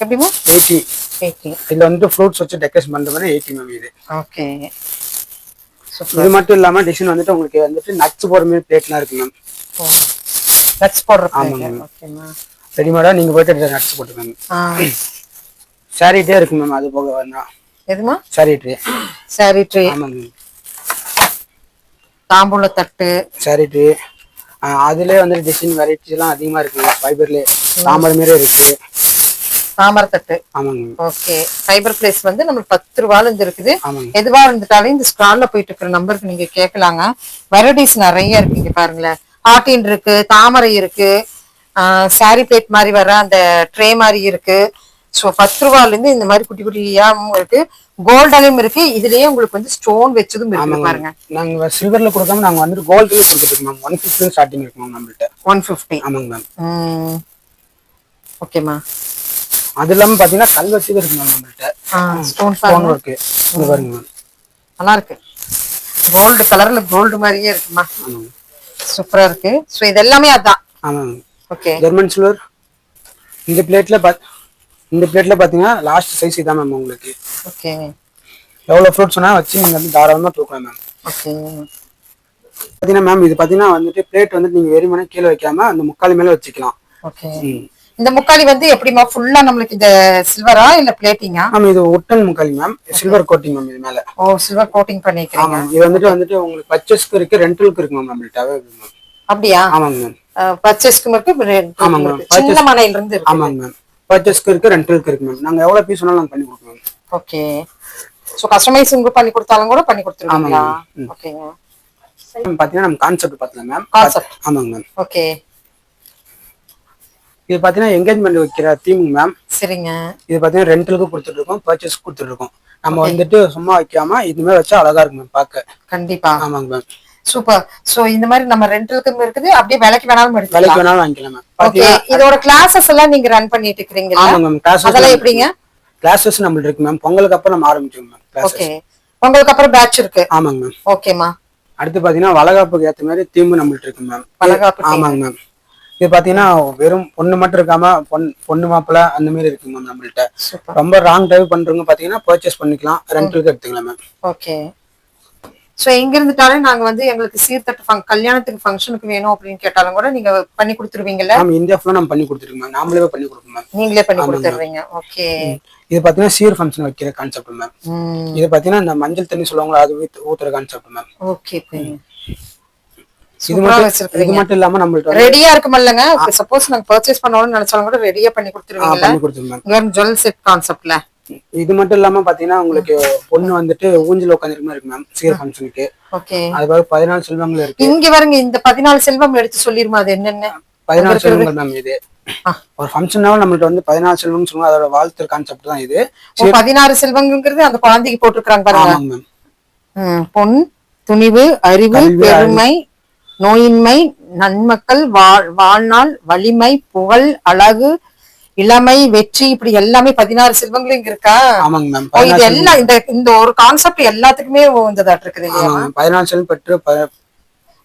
எப்படிமா? 80. இதுல வந்துட்டு ஃப்ரூட்ஸ் வச்சு டெக்கரேஷன் பண்ற மாதிரி 80 மேம் இது. ஓகே, இது மட்டும் இல்லாம டிசைன் வந்துட்டு உங்களுக்கு வந்துட்டு நட்ஸ் போடுற மாதிரி பிளேட்லாம் இருக்கு மேம். நட்ஸ் போடுற பிளேட். ஓகேமா, ரெடிமேடா நீங்க போயிட்டு நட்ஸ் போட்டுக்கோங்க. சாரி ட்ரே இருக்கு மேம், அது போக வேணா. எதுமா? சாரி ட்ரே. சாரி ட்ரே. ஆமாங்க. தாம்பூல தட்டு. சாரி ட்ரே. அதுலயே வந்து டிசைன் வெரைட்டிஸ் எல்லாம் அதிகமா இருக்கு. ஃபைபர்ல தாமரை மாதிரி இருக்கு. தாமரை தட்டு. ஆமாங்க. ஓகே, ஃபைபர் பிளேஸ் வந்து நமக்கு 10 ரூபாயில இருந்து இருக்குது. ஆமாங்க. எதுவா இருந்துட்டாலும் இந்த ஸ்க்ரால்ல போயிட்டு இருக்கிற நம்பருக்கு நீங்க கேட்கலாங்க. வெரைட்டிஸ் நிறைய இருக்கு. இங்க பாருங்களேன், ஹார்டின் இருக்கு, தாமரை இருக்கு, சாரி பிளேட் மாதிரி வர அந்த ட்ரே மாதிரி இருக்கு. சோ 10 ரூபாயில இருந்து இந்த மாதிரி குட்டி குட்டியாவும் இருக்கு, கோல்டாலையும் இருக்கு. இதுலயே உங்களுக்கு வந்து ஸ்டோன் வச்சதும் இருக்கு பாருங்க. நாங்க சில்வர்ல கொடுக்காம நாங்க வந்து கோல்ட்ல கொடுத்துட்டு இருக்கோம் மேம். 150 ஸ்டார்டிங் இருக்கு மேம் நம்மள்ட்ட. 150. ஆமாங்க மேம். ஓகேமா. அது இல்லாம பாத்தீங்கன்னா கல் வச்சது இருக்கு மேம் நம்மள்ட்ட. ஸ்டோன் இருக்கு. இது பாருங்க மேம், நல்லா இருக்கு. கோல்டு கலர்ல கோல்டு மாதிரியே இருக்குமா, சூப்பரா இருக்கு. சோ இது எல்லாமே அதான். ஆமாங்க. Okay, German silver. இந்த பிளேட்ல பாத்தீங்கன்னா லாஸ்ட் சைஸ் இதான் மேம் உங்களுக்கு. ஓகே, எவ்வளவு ஃப்ரூட்ஸ் வேணா வச்சு நீங்க வந்து தாராளமா தூக்கலாம் மேம். ஓகே. பாத்தீங்கன்னா மேம் இது பாத்தீங்கன்னா வந்துட்டு பிளேட் வந்துட்டு நீங்க வெறுமனே கீழே வைக்காம அந்த முக்காலி மேல வச்சுக்கலாம். ஓகே, இந்த முக்காலி வந்து எப்படிமா ஃபுல்லா நம்மளுக்கு இந்த சில்வரா இல்ல பிளேட்டிங்கா? மேம் இது உட்டன் முக்காலி மேம், சில்வர் கோட்டிங் மேம் இது மேல. ஓ, சில்வர் கோட்டிங் பண்ணிக்கிறீங்க. இது வந்துட்டு உங்களுக்கு பர்ச்சேஸ்க்கு இருக்கு, ரெண்டலுக்கு இருக்கு மேம் நம்மள்ட்ட அவைலபிள் மேம். அப்படியா? ஆமாங்க மேம். பர்ச்சேஸ்க்கு இருக்கு, ஆமாங்க மேம். சின்ன மனையில இருந்து இருக்கு. ஆமாங்க மேம். பர்ச்சேஸ்க்கு இருக்கு, ரெண்டலுக்கு இருக்கு மேம். நாங்க எவ்வளவு பீஸ் வேணாலும் நாங்க பண்ணி கொடுப்போம். ஓகே, சோ கஸ்டமைசிங் பண்ணி கொடுத்தாலும் கூட பண்ணி கொடுத்துருவீங்களா? ஓகேங்க. பாத்தீங்கன்னா நம்ம கான்செப்ட் பாத்தலாம் மேம். கான்செப்ட். ஆமாங்க மேம். ஓகே. இது பாத்தீங்கன்னா என்கேஜ்மெண்ட் வைக்கிற தீம் மேம். சரிங்க. இது பாத்தீங்கன்னா ரெண்டலுக்கு கொடுத்துட்டு இருக்கோம், பர்ச்சேஸ் கொடுத்துட்டு இருக்கோம். நம்ம வந்துட்டு சும்மா வைக்காம இது மாதிரி வச்சா அழகா இருக்கும் மேம் பாக்க. கண்டிப்பா. ஆமாங்க மேம். சூப்பர். சோ இந்த மாதிரி நம்ம ரெண்டலுக்கும் இருக்குது, அப்படியே விலைக்கு வேணாலும் எடுத்துக்கலாம். விலைக்கு வேணாலும் வாங்கிக்கலாம் மேம். ஓகே. இதோட கிளாसेस எல்லாம் நீங்க ரன் பண்ணிட்டு இருக்கீங்களா? ஆமாங்க மேம். கிளாसेस அதெல்லாம் எப்படிங்க? கிளாसेस நம்மளுக்கு இருக்கு மேம். பொங்கலுக்கு அப்புறம் நம்ம ஆரம்பிச்சோம் மேம் கிளாसेस. ஓகே. உங்களுக்கு அப்புறம் பேட்ச் இருக்கு. ஆமாங்க மேம். ஓகேமா. அடுத்து பாத்தீங்கன்னா வளகாப்புக்கு ஏத்த மாதிரி தீம் நம்மளுக்கு இருக்கு மேம். வளகாப்பு. ஆமாங்க மேம். இது பாத்தீங்கன்னா வெறும் பொண்ணு மட்டும் இருக்காம பொண்ணு மாப்பிள்ள அந்த மாதிரி இருக்கு மேம் நம்மள்ட்ட. ரொம்ப ராங் டைப் பண்றவங்க பாத்தீங்கன்னா பர்ச்சேஸ் பண்ணிக்கலாம், ரெண்டலுக்கு எடுத்துக்கலாம் மேம். ஓகே. சோ எங்க இருந்துட்டாலும் நாங்க வந்து எங்களுக்கு சீர்தட்டு கல்யாணத்துக்கு ஃபங்க்ஷனுக்கு வேணும் அப்படின்னு கேட்டாலும் கூட நீங்க பண்ணி கொடுத்துருவீங்கல்ல? மேம் இந்தியா ஃபுல்லா நம்ம பண்ணி கொடுத்துருக்கோம் மேம். நாமளே பண்ணி கொடுப்போம் மேம். நீங்களே பண்ணி கொடுத்துறீங்க. ஓகே. இது பாத்தீங்கன்னா சீர் ஃபங்க்ஷன் வைக்கிற கான்செப்ட் மேம். இது பாத்தீங்கன்னா இந்த மஞ்சள் தண்ணி சொல்லுவாங்களா அது ஊத்துற கான்செப்ட் மேம். ஓகே. இது மட்டும் இல்லாம நம்மள்ட்ட ரெடியா இருக்குமல்லங்க. சப்போஸ் நாங்க பர்ச்சேஸ் பண்ணணும்னு நினைச்சாலும் கூட ரெடியா பண்ணி கொடுத்துருவீங்கல்ல? பண்ணி கொடுத்துருவோம் மேம். ஜுவல் செட் கான்செப்ட்ல. இது மட்டும் இல்லாம பாத்தீங்கன்னா உங்களுக்கு பொண்ணு வந்துட்டு ஊஞ்சல் உட்காந்துருக்க மாதிரி இருக்கு மேம் சீர் ஃபங்க்ஷனுக்கு. ஓகே. அது 14 செல்வங்கள் இருக்கு. இங்க வருங்க, இந்த 14 செல்வம் எடுத்து சொல்லிருமா அது என்னன்னு? 14 செல்வங்கள் மேம். இது ஒரு ஃபங்க்ஷனால நம்மள்ட்ட வந்து 14 செல்வம்னு சொல்லுவாங்க. அதோட வாழ்த்து கான்செப்ட் தான் இது. 16 செல்வங்கிறது அந்த குழந்தைக்கு போட்டுருக்காங்க பாருங்க. ஆமாங்க மேம். பொன், துணிவு, அறிவு, பெருமை, நோயின்மை, நன்மக்கள், வாழ்நாள், வலிமை, புகழ், அழகு, இளமை, வெற்றி, இப்படி எல்லாமே 16 செல்வங்களும் இங்க இருக்கா? ஆமாங்க மேம். இது எல்லாம் இந்த ஒரு கான்செப்ட் எல்லாத்துக்குமே வந்ததாட்டு இருக்குது இல்லையா? 14 செல்வம் பெற்று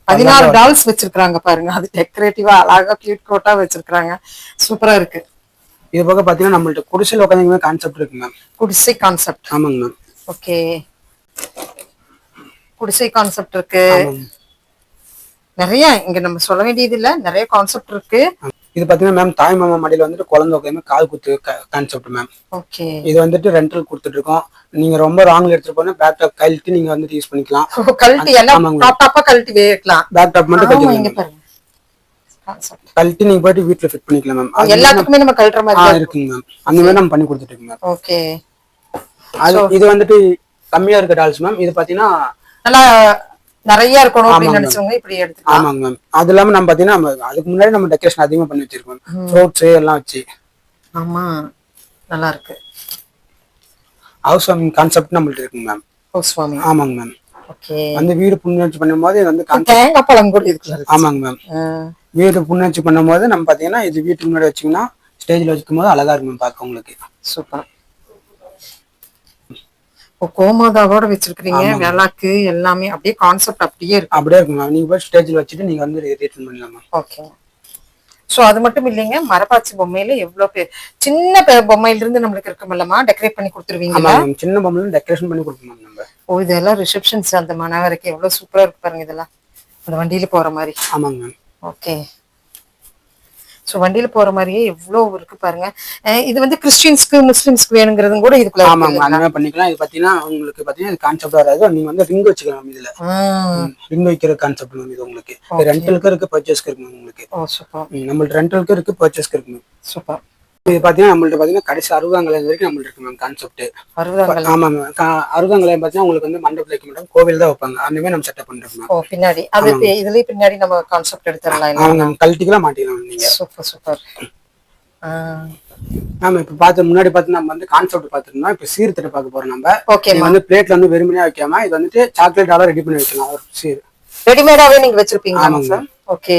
16 டால்ஸ் வச்சிருக்காங்க பாருங்க. அது டெக்கரேட்டிவா அழகா கியூட் கோட்டா வச்சிருக்காங்க. சூப்பரா இருக்கு. இது போக பாத்தீங்கன்னா நம்மள்ட்ட குடிசையில் உட்காந்து கான்செப்ட் இருக்கு மேம். குடிசை கான்செப்ட். ஆமாங்க மேம். ஓகே. குடிசை கான்செப்ட் இருக்கு. நிறைய இங்க நம்ம சொல்ல வேண்டியது இல்ல, நிறைய கான்செப்ட் இருக்கு. இது பாத்தீங்கன்னா மேம் தாய் மாமா மடியில வந்துட்டு குழந்தை உட்காந்து கால் குத்து கான்செப்ட் மேம். ஓகே. இது வந்துட்டு ரெண்டல் கொடுத்துட்டு இருக்கோம். நீங்க ரொம்ப ராங்ல எடுத்துட்டு போனா பேக் டாப் கழட்டி நீங்க வந்துட்டு யூஸ் பண்ணிக்கலாம். கழட்டி எல்லாம் டாப்பா கழட்டி வைக்கலாம். பேக் டாப் மட்டும் கழட்டி பாருங்க. கழட்டி நீங்க போயிட்டு வீட்ல ஃபிட் பண்ணிக்கலாம் மேம். எல்லாத்துக்குமே நம்ம கழட்டுற மாதிரி இருக்குங்க மேம். அந்த மாதிரி நம்ம பண்ணி கொடுத்துட்டு இருக்கோம் மேம். ஓகே. இது வந்துட்டு கம்மியா இருக்க டால்ஸ் மேம். இது பாத்தீங்கன்னா நல்லா நிறைய இருக்கணும் அப்படின்னு நினைச்சவங்க இப்படி எடுத்துக்கலாம். ஆமாங்க மேம். அது இல்லாம நம்ம பாத்தீங்கன்னா அதுக்கு முன்னாடி நம்ம டெக்கரேஷன் அதிகமா பண்ணி வச்சிருக்கோம். ஃப்ரூட்ஸ் எல்லாம் வச்சு. ஆமா, நல்லா இருக்கு. ஹவுஸ் வார்மிங் கான்செப்ட் நம்மள்ட்ட இருக்குங்க மேம். House warming. ஆமாங்க மேம். ஓகே. வந்து வீடு புண்ணாச்சி பண்ணும்போது இது வந்து தேங்காய் பழம் கூட இருக்கு. ஆமாங்க மேம். வீடு புண்ணாச்சி பண்ணும்போது நம்ம பாத்தீங்கன்னா இது வீட்டுக்கு முன்னாடி வச்சீங்கன்னா ஸ்டேஜ்ல வச்சுக்கும் போது அழகா இருக்கும் மேம் பார்க்க உங்களுக்கு. சூப்பர். கோமாதாவோட வச்சிருக்கீங்க. விளக்கு எல்லாமே அப்படியே கான்செப்ட் அப்படியே இருக்கு. அப்படியே இருக்கு மேம். நீங்க போய் ஸ்டேஜ்ல வச்சுட்டு நீங்க வந்து ரிட்டர்ன் பண்ணலாம் மேம். ஓகே. சோ அது மட்டும் இல்லைங்க, மரப்பாச்சி பொம்மையில எவ்வளவு சின்ன பொம்மையில இருந்து நம்மளுக்கு இருக்குமல்லமா டெக்கரேட் பண்ணி கொடுத்துருவீங்களா? சின்ன பொம்மையில டெக்கரேஷன் பண்ணி கொடுப்போம் நம்ம. ஓ, இதெல்லாம் ரிசப்ஷன்ஸ் அந்த மணவரைக்கு எவ்வளவு சூப்பரா இருக்கு பாருங்க. இதெல்லாம் அந்த வண்டியில போற மாதிரி. ஆமாங்க மேம். ஓகே. சோ வண்டியில போற மாதிரியே எவ்வளவு இருக்கு பாருங்க. இது வந்து கிறிஸ்டியன்ஸ்க்கு முஸ்லிம்ஸ்க்கு வேணுங்கிறதும் கூட இதுக்குள்ள. ஆமாங்க, அந்த மாதிரி பண்ணிக்கலாம். இது பாத்தீங்கன்னா உங்களுக்கு பாத்தீங்கன்னா கான்செப்ட் வராது. நீங்க வந்து ரிங் வச்சுக்கலாம். இதுல ரிங் வைக்கிற கான்செப்ட் மேம். இது உங்களுக்கு ரெண்டலுக்கு இருக்கு, பர்ச்சேஸ்க்கு இருக்கு மேம் உங்களுக்கு. ஓ சூப்பர். நம்மள்ட்ட ரெண்டலுக்கு இருக்கு, பர்ச்சேஸ்க்கு இருக்கு மேம். சூப்பர். இது பாத்தீங்கன்னா நம்மள்ட்ட பாத்தீங்கன்னா கடைசி அறுபதாங்கல வரைக்கும் நம்மள்ட்ட இருக்கு மேம் கான்செப்ட். ஆமாங்க. அறுபதாங்கல பாத்தீங்கன்னா உங்களுக்கு வந்து மண்டபத்துல வைக்க மாட்டாங்க, கோவில் தான் வைப்பாங்க. அந்த மாதிரி நம்ம செட்டப் பண்றோம் மேம். ஓ பின்னாடி அது இதுலயே பின்னாடி நம்ம கான்செப்ட் எடுத்துறலாம். ஆமாங்க, கழட்டிக்கலாம் மாட்டிக்கலாம் நீங்க. Super super. நாம இப்ப பார்த்து முன்னாடி பார்த்து நம்ம வந்து கான்செப்ட் பார்த்துருந்தோம். இப்ப சீர்திட்ட பார்க்க போறோம் நம்ம. ஓகே. வந்து பிளேட்ல வந்து வெறுமனையா வைக்காம இது வந்துட்டு சாக்லேட் ஆல ரெடி பண்ணி வைக்கலாம். ஒரு சீர் ரெடிமேடாவே நீங்க வச்சிருப்பீங்களா சார்? ஓகே.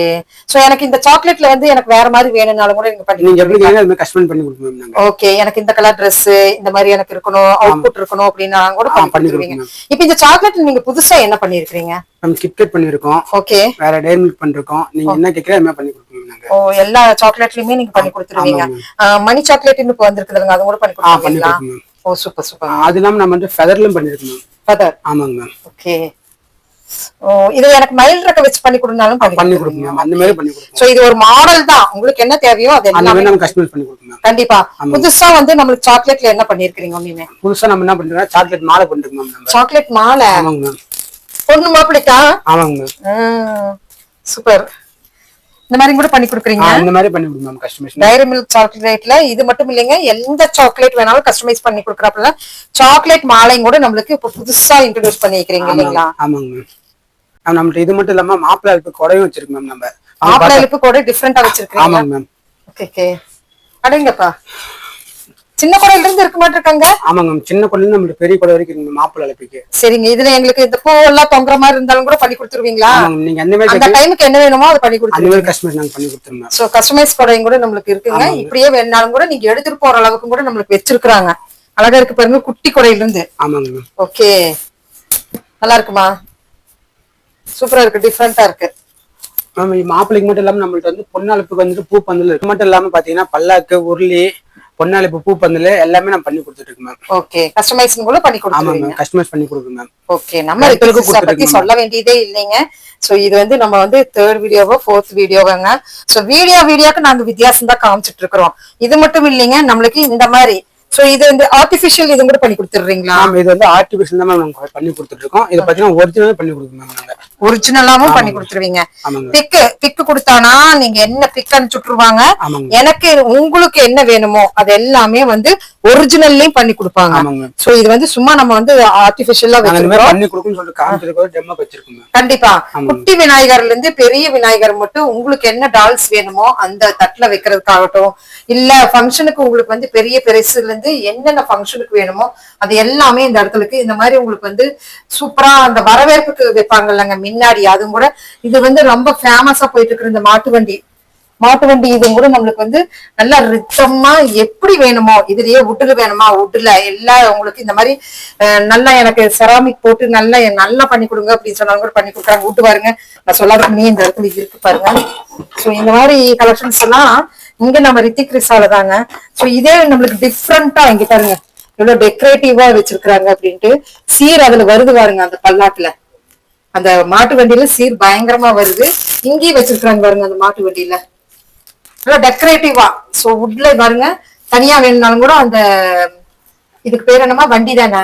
சோ எனக்கு இந்த சாக்லேட்ல வந்து எனக்கு வேற மாதிரி வேணும்னாலும் கூட நீங்க பண்ணி நீங்க எப்படி கேங்க அது கஸ்டமைஸ் பண்ணி கொடுப்போம் நாங்க. ஓகே. எனக்கு இந்த கலர் Dress இந்த மாதிரி எனக்கு இருக்கணும், அவுட்புட் இருக்கணும் அப்படினா கூட பண்ணி கொடுப்பீங்க. இப்போ இந்த சாக்லேட்ல நீங்க புதுசா என்ன பண்ணிருக்கீங்க? நம்ம கிட்கட் பண்ணிருக்கோம். ஓகே. வேற டேரி மில்க் பண்ணிருக்கோம். நீங்க என்ன கேக்குறீங்க என்ன பண்ணி கொடுப்போம் நாங்க. ஓ எல்லா சாக்லேட்லயுமே நீங்க பண்ணி கொடுத்துருவீங்க. மணி சாக்லேட் இன்னும் இப்ப வந்திருக்குதுங்க, அது கூட பண்ணி கொடுப்பீங்களா? ஓ சூப்பர் சூப்பர். அது இல்லாம நம்ம வந்து ஃபெதர்லயும் பண்ணிருக்கோம். ஃபெதர். ஆமாங்க மேம். ஓகே. ஓ இது எனக்கு மைல் ரக்க வெச்சு பண்ணி கொடுனாலும் பண்ணி கொடுப்பீங்க. அந்த மாதிரி பண்ணி கொடுப்போம். சோ இது ஒரு மாடல் தான். உங்களுக்கு என்ன தேவையோ அது எல்லாமே நம்ம கஸ்டமைஸ் பண்ணி கொடுப்போம். கண்டிப்பா. புதுசா வந்து நமக்கு சாக்லேட்ல என்ன பண்ணிருக்கீங்க? ஒண்ணுமே புதுசா நம்ம என்ன பண்றோம்னா சாக்லேட் மாலை பண்ணிருக்கோம் மேம். நம்ம சாக்லேட் மாலை. ஆமாங்க மேம். பொண்ணு மாப்பிளைக்கா? ஆமாங்க மேம். சூப்பர். இந்த மாதிரி கூட பண்ணி கொடுக்குறீங்க. இந்த மாதிரி பண்ணி கொடுங்க மேம் கஸ்டமைஸ். டைரி மில்க் சாக்லேட்ல இது மட்டும் இல்லைங்க, எந்த சாக்லேட் வேணாலும் கஸ்டமைஸ் பண்ணி கொடுக்குறாப்புல. சாக்லேட் மாலையும் கூட நம்மளுக்கு இப்ப புதுசா இன்ட்ரோடியூஸ் பண்ணி வைக்கிறீங்க இல்லைங்களா? ஆமாங்க மேம். நம்மள்ட்ட இது மட்டும் இல்லாம மாப்பிள்ளை அழுப்பு கூடயும் வச்சிருக்கு மேம். நம்ம மாப்பிள்ளை அழுப்பு கூட டிஃப்ரெண்டா வச்சிருக்கீங்க. ஆமாங்க மேம். ஓகே அடங்கப்பா, சின்ன குடையில இருந்து இருக்க மாட்டிருக்காங்க. ஆமாங்க மேம், சின்ன குடையில இருந்து நம்மளுக்கு பெரிய குடை வரைக்கும் இருக்கு மாப்பிள்ளை அழுப்புக்கு. சரிங்க, இதுல எங்களுக்கு இந்த பூ எல்லாம் தொங்குற மாதிரி இருந்தாலும் கூட பண்ணி கொடுத்துருவீங்களா? நீங்க அந்த மாதிரி அந்த டைமுக்கு என்ன வேணுமோ அதை பண்ணி கொடுத்துருவீங்க. கஸ்டமைஸ் நாங்க பண்ணி கொடுத்துருவோம். சோ கஸ்டமைஸ் குடையும் கூட நம்மளுக்கு இருக்குங்க. இப்படியே வேணாலும் கூட நீங்க எடுத்துட்டு போற அளவுக்கு கூட நம்மளுக்கு வச்சிருக்காங்க. அழகா இருக்கு பாருங்க, குட்டி குடையில இருந்து. ஆமாங்க மேம். ஓகே, நல்லா இருக்குமா? சூப்பரா இருக்கு, டிஃபரெண்டா இருக்கு. மாப்பிள்ளைக்கு மட்டும் இல்லாம நம்மள்ட்ட வந்து பொண்ணாளுப்புக்கு வந்துட்டு பூ பந்தல் இருக்கு. மட்டும் இல்லாம பாத்தீங்கன்னா பல்லாக்கு, உருளி, பொண்ணாளுப்பு, பூ பந்தல் எல்லாமே நம்ம பண்ணி கொடுத்துட்டு இருக்கோம் மேம். ஓகே, கஸ்டமைஸ் கூட பண்ணி கொடுத்துருவீங்க. ஆமா, கஸ்டமைஸ் பண்ணி கொடுக்குறோம் மேம். ஓகே, நம்ம பத்தி சொல்ல வேண்டியதே இல்லைங்க. சோ இது வந்து நம்ம வந்து 3rd வீடியோவோ 4th வீடியோவாங்க. சோ வீடியோக்கு நாங்க வித்தியாசம் தான் காமிச்சிட்டு இருக்கிறோம். இது மட்டும் இல்லைங்க, நம்மளுக்கு இந்த மாதிரி சோ இது இந்த ஆர்டிபிஷியல் இது கூட பண்ணி கொடுத்துறீங்களா? இது வந்து ஆர்டிபிஷியல் தான் நம்ம பண்ணி கொடுத்துட்டு இருக்கோம். இது பாத்தீங்கன்னா ஒரிஜினல் பண்ணி கொடுக்கணும் நாங்க. ஒரிஜினலாவும் பண்ணி கொடுத்துருவீங்க. பிக்கு கொடுத்தானா நீங்க என்ன பிக் அனுப்பிச்சுட்டுருவாங்க. எனக்கு உங்களுக்கு என்ன வேணுமோ அது எல்லாமே வந்து ஒரிஜினல்லையும் பண்ணி கொடுப்பாங்க. சோ இது வந்து சும்மா நம்ம வந்து ஆர்டிபிஷியலா கண்டிப்பா குட்டி விநாயகர்ல இருந்து பெரிய விநாயகர் மட்டும் உங்களுக்கு என்ன டால்ஸ் வேணுமோ அந்த தட்டுல வைக்கிறதுக்காகட்டும், இல்ல ஃபங்க்ஷனுக்கு உங்களுக்கு வந்து பெரிய பெருசுல இருந்து என்னென்ன ஃபங்க்ஷனுக்கு வேணுமோ அது எல்லாமே இந்த இடத்துலக்கு இந்த மாதிரி உங்களுக்கு வந்து சூப்பரா அந்த வரவேற்புக்கு வைப்பாங்க இல்லைங்க முன்னாடி. அதுவும் கூட இது வந்து ரொம்ப ஃபேமஸா போயிட்டு இருக்கிற இந்த மாட்டு வண்டி இதுவும் கூட நம்மளுக்கு வந்து நல்லா ரித்தமா எப்படி வேணுமோ, இதுலயே வுட்டுல வேணுமா வுட்டுல எல்லாம் உங்களுக்கு இந்த மாதிரி நல்லா எனக்கு செராமிக் போட்டு நல்லா பண்ணி கொடுங்க அப்படின்னு சொன்னாலும் கூட பண்ணி கொடுக்குறாங்க. விட்டு பாருங்க, நான் சொல்லாதே இந்த இடத்துல இருக்கு பாருங்க. சோ இந்த மாதிரி கலெக்ஷன்ஸ் எல்லாம் இங்க நம்ம ரித்திக் ரிசால தாங்க. சோ இதே நம்மளுக்கு டிஃப்ரெண்டா இங்க பாருங்க எவ்வளவு டெக்கரேட்டிவா வச்சிருக்காங்க அப்படின்ட்டு. சீர் அதுல வருது பாருங்க, அந்த பல்லாக்குல அந்த மாட்டு வண்டியில சீர் பயங்கரமா வருது. இங்கேயும் வச்சிருக்காங்க பாருங்க அந்த மாட்டு வண்டியில டெக்கரேட்டிவா. சோ வுட்ல பாருங்க, தனியா வேணும்னாலும் கூட அந்த இதுக்கு பேர் என்னமா வண்டி தானே,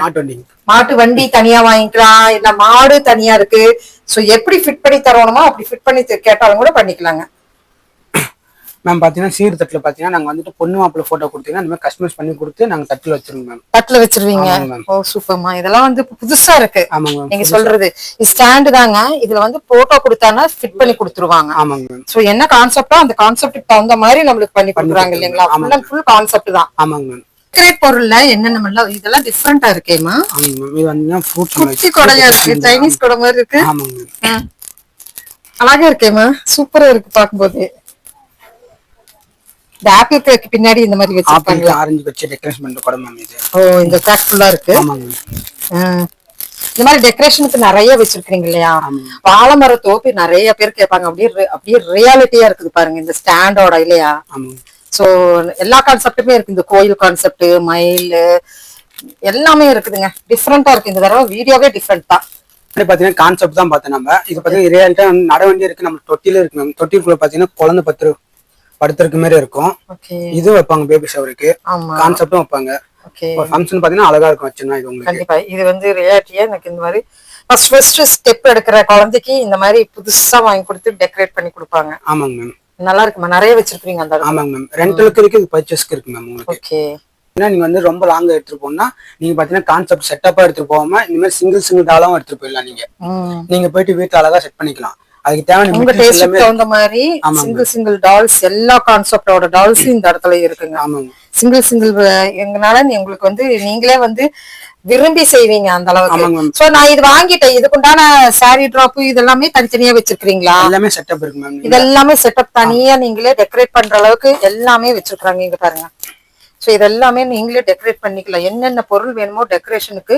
மாட்டு வண்டி தனியா வாங்கிக்கலாம், இல்ல மாடு தனியா இருக்கு. சோ எப்படி ஃபிட் பண்ணி தரணுமோ அப்படி ஃபிட் பண்ணி கேட்டாலும் கூட பண்ணிக்கலாங்க. மேம் பாத்தீங்கன்னா சீர் தட்டுல பாத்தீங்கன்னா நாங்க வந்துட்டு பொண்ணு மாப்பிள்ள போட்டோ கொடுத்தீங்கன்னா அந்த மாதிரி கஸ்டமைஸ் பண்ணி கொடுத்து நாங்க தட்டுல வச்சிருவோம் மேம். தட்டுல வச்சிருவீங்க. ஓ சூப்பர்மா, இதெல்லாம் வந்து புதுசா இருக்கு. நீங்க சொல்றது ஸ்டாண்ட் தாங்க. இதுல வந்து போட்டோ கொடுத்தானா ஃபிட் பண்ணி கொடுத்துருவாங்க. ஆமாங்க மேம். சோ என்ன கான்செப்டோ அந்த கான்செப்டுக்கு தகுந்த மாதிரி நம்மளுக்கு பண்ணி கொடுக்குறாங்க இல்லைங்களா? ஃபுல் அண்ட் ஃபுல் கான்செப்ட் தான். ஆமாங்க மேம். டெக்கரேட் பொருள்ல என்னென்ன இதெல்லாம் டிஃபரெண்டா இருக்கேமா? ஆமாங்க மேம். இது வந்து ஃப்ரூட் குட்டி கொடையா இருக்கு, சைனீஸ் கொடை மாதிரி இருக்கு. ஆமாங்க மேம். அழகா இருக்கேமா, சூப்பரா இருக்கு பாக்கும்போது. இந்த ஆப்பிள் கேக் பின்னாடி இந்த மாதிரி வச்சிருக்காங்க, ஆரஞ்சு வச்சு டெக்கரேஷன் பண்ற கொடை மேம் இது. ஓ இந்த கேக் ஃபுல்லா இருக்கு. ஆமாங்க. இந்த மாதிரி டெக்கரேஷனுக்கு நிறைய வச்சிருக்கீங்க இல்லையா? வாழைமர தோப்பி நிறைய பேர் கேட்பாங்க. அப்படியே ரியாலிட்டியா இருக்குது பாருங்க இந்த ஸ்டாண்டோட இல்லையா? சோ எல்லா கான்செப்டுமே இருக்கு. இந்த கோயில் கான்செப்ட், மயில் எல்லாமே இருக்குதுங்க. டிஃப்ரெண்டா இருக்கு. இந்த தடவை வீடியோவே டிஃப்ரெண்ட் தான். பாத்தீங்கன்னா கான்செப்ட் தான் பார்த்தேன் நம்ம. இது பாத்தீங்கன்னா ரியாலிட்டா நட வண்டி இருக்கு, நம்ம தொட்டில இருக்கு மேம். தொட்டிக்குள்ள பாத்தீங்கன்னா குழந்தை படுத்துருக்கு மாதிரி இருக்கும். இது வைப்பாங்க பேபி ஷவருக்கு, கான்செப்டும் வைப்பாங்க. ஃபங்க்ஷன் பாத்தீங்கன்னா அழகா இருக்கும் வச்சுனா. இது உங்களுக்கு கண்டிப்பா இது வந்து ரியாலிட்டியா எனக்கு இந்த மாதிரி ஃபர்ஸ்ட் ஸ்டெப் எடுக்கிற குழந்தைக்கு இந்த மாதிரி புதுசா வாங்கி கொடுத்து டெக்கரேட் பண்ணி கொடுப்பாங்க. ஆமாங்க மேம். நல்லா இருக்குமா? நிறைய வச்சிருக்கீங்க அந்த. ஆமாங்க மேம். ரெண்டலுக்கு இருக்கு, பர்ச்சேஸ்க்கு இருக்கு மேம் உங்களுக்கு. ஓகே. ஏன்னா நீங்க வந்து ரொம்ப லாங்கா எடுத்துட்டு போனா நீங்க பாத்தீங்கன்னா கான்செப்ட் செட்டப்பா எடுத்துட்டு போகாம இந்த மாதிரி சிங்கிள் டாலாவும் எடுத்துட்டு போயிடலாம். நீங்க போயிட்டு வீட்டுல அழகா செட் பண்ணிக்கலாம். அதுக்கு தேவையான தகுந்த மாதிரி சிங்கிள் டால்ஸ் எல்லா கான்செப்டோட டால்ஸும் இந்த இடத்துல இருக்குங்க. சிங்கிள் எங்கனால உங்களுக்கு வந்து நீங்களே வந்து விரும்பி செய்வீங்க அந்த அளவுக்கு. சோ நான் இது வாங்கிட்டேன், இதுக்குண்டான சாரி டிராப் இதெல்லாமே தனித்தனியா வச்சிருக்கீங்களா? எல்லாமே செட்டப் இருக்கு மேம். இதெல்லாமே செட்டப் தனியா நீங்களே டெக்கரேட் பண்ற அளவுக்கு எல்லாமே வச்சிருக்காங்க. இங்க பாருங்க. சோ இதெல்லாமே நீங்களே டெக்கரேட் பண்ணிக்கலாம். என்னென்ன பொருள் வேணுமோ டெக்கரேஷனுக்கு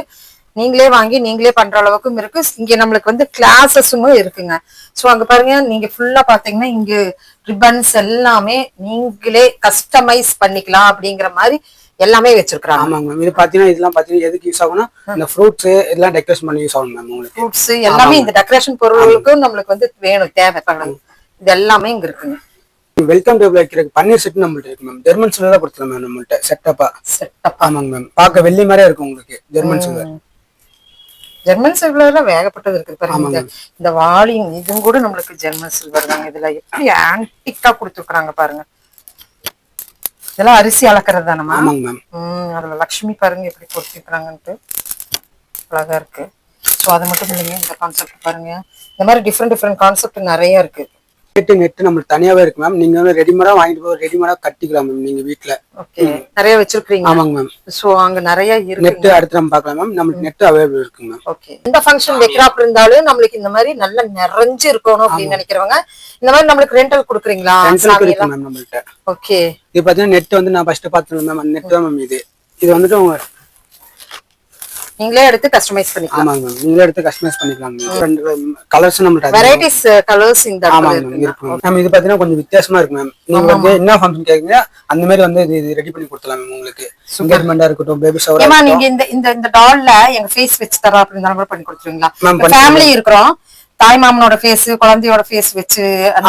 நீங்களே வாங்கி நீங்களே பண்ற அளவுக்கும் இருக்கு. இங்க நம்மளுக்கு வந்து கிளாஸஸும் இருக்குங்க. சோ அங்க பாருங்க, நீங்க ஃபுல்லா பாத்தீங்கன்னா இங்க ரிப்பன்ஸ் எல்லாமே நீங்களே கஸ்டமைஸ் பண்ணிக்கலாம் அப்படிங்கிற மாதிரி எல்லாமே வச்சிருக்காங்க. ஆமாங்க. இது பாத்தீங்கன்னா இதெல்லாம் பாத்தீங்கன்னா எதுக்கு யூஸ் ஆகும்னா இந்த ஃப்ரூட்ஸ் இதெல்லாம் டெக்கரேஷன் பண்ணி யூஸ் ஆகும் மேம். உங்களுக்கு ஃப்ரூட்ஸ் எல்லாமே இந்த டெக்கரேஷன் பொருளுக்கும் நம்மளுக்கு வந்து வேணும், தேவை. இது எல்லாமே இங்க இருக்குங்க. வெல்கம் டேபிள் வைக்கிறதுக்கு பன்னீர் செட் நம்மள்ட்ட இருக்கு மேம். ஜெர்மன் சில்வர் தான் கொடுத்துருக்கோம் மேம் நம்மள்ட்ட செட்டப்பா. செட்டப். ஆமாங்க மேம். பார்க்க வெள்ளி மாதிரியே இருக்கும் உங்களுக்கு ஜெர்மன் சில்வர். ஜெர்மன் சில்வர்ல வேகப்பட்டது இருக்கு பாருங்க. இந்த வாளிங் இதுவும் கூட நம்மளுக்கு ஜெர்மன் சில்வர் தாங்க. இதுல எப்படி ஆன்டிக்கா கொடுத்துருக்காங்க பாருங்க. இதெல்லாம் அரிசி அளக்கிறது தானமா? அதுல லட்சுமி பாருங்க எப்படி கொடுத்துருக்காங்கன்ட்டு அழகா இருக்கு. ஸோ அது மட்டும் இல்லைங்க, இந்த கான்செப்ட் பாருங்க. இந்த மாதிரி டிஃப்ரெண்ட் கான்செப்ட் நிறைய இருக்கு. நெட் நம்மளுக்கு தனியாவே இருக்கு மேம். நீங்க வந்து ரெடிமேடா வாங்கிட்டு போய் ரெடிமேடா கட்டிக்கலாம் மேம் நீங்க வீட்ல. ஓகே, நிறைய வச்சிருக்கீங்க? ஆமாங்க மேம். சோ அங்க நிறைய இருக்கு. நெட் அடுத்து நம்ம பார்க்கலாம் மேம். நமக்கு நெட் அவைலபிள் இருக்கு மேம். ஓகே, இந்த ஃபங்க்ஷன் வைக்கிறாப்ல இருந்தாலும் நம்மளுக்கு இந்த மாதிரி நல்ல நிறைஞ்சு இருக்கணும் அப்படின்னு நினைக்கிறவங்க இந்த மாதிரி நம்மளுக்கு ரெண்டல் கொடுக்குறீங்களா? ரெண்டல் இருக்கு மேம் நம்மள்ட்ட. ஓகே, இது பாத்தீங்கன்னா நெட் வந்து நான் ஃபர்ஸ்ட் பார்த்தேன் மேம். நெட் தான் மேம் இது வந்துட்டு உங்க நீங்களே எடுத்து கஸ்டமைஸ் பண்ணிக்கலாம். ஆமாங்க மேம், நீங்களே எடுத்து கஸ்டமைஸ் பண்ணிக்கலாம். ரெண்டு கலர்ஸ் நம்மள்ட்ட வெரைட்டிஸ் கலர்ஸ் இந்த ஆமாங்க மேம் இருக்கு மேம். நம்ம இது பாத்தீங்கன்னா கொஞ்சம் வித்தியாசமா இருக்கு மேம். நீங்க வந்து என்ன ஃபங்க்ஷன் கேக்குறீங்க அந்த மாதிரி வந்து இது ரெடி பண்ணி கொடுத்தலாம் மேம். உங்களுக்கு என்கேஜ்மெண்டா இருக்கட்டும், பேபி ஷவர். ஏமா நீங்க இந்த டால்ல எங்க ஃபேஸ் வச்சு தரா அப்படினா கூட பண்ணி கொடுத்துருவீங்களா? ஃபேமிலி இருக்கறோம், தாய் மாமனோட ஃபேஸ், குழந்தையோட ஃபேஸ் வச்சு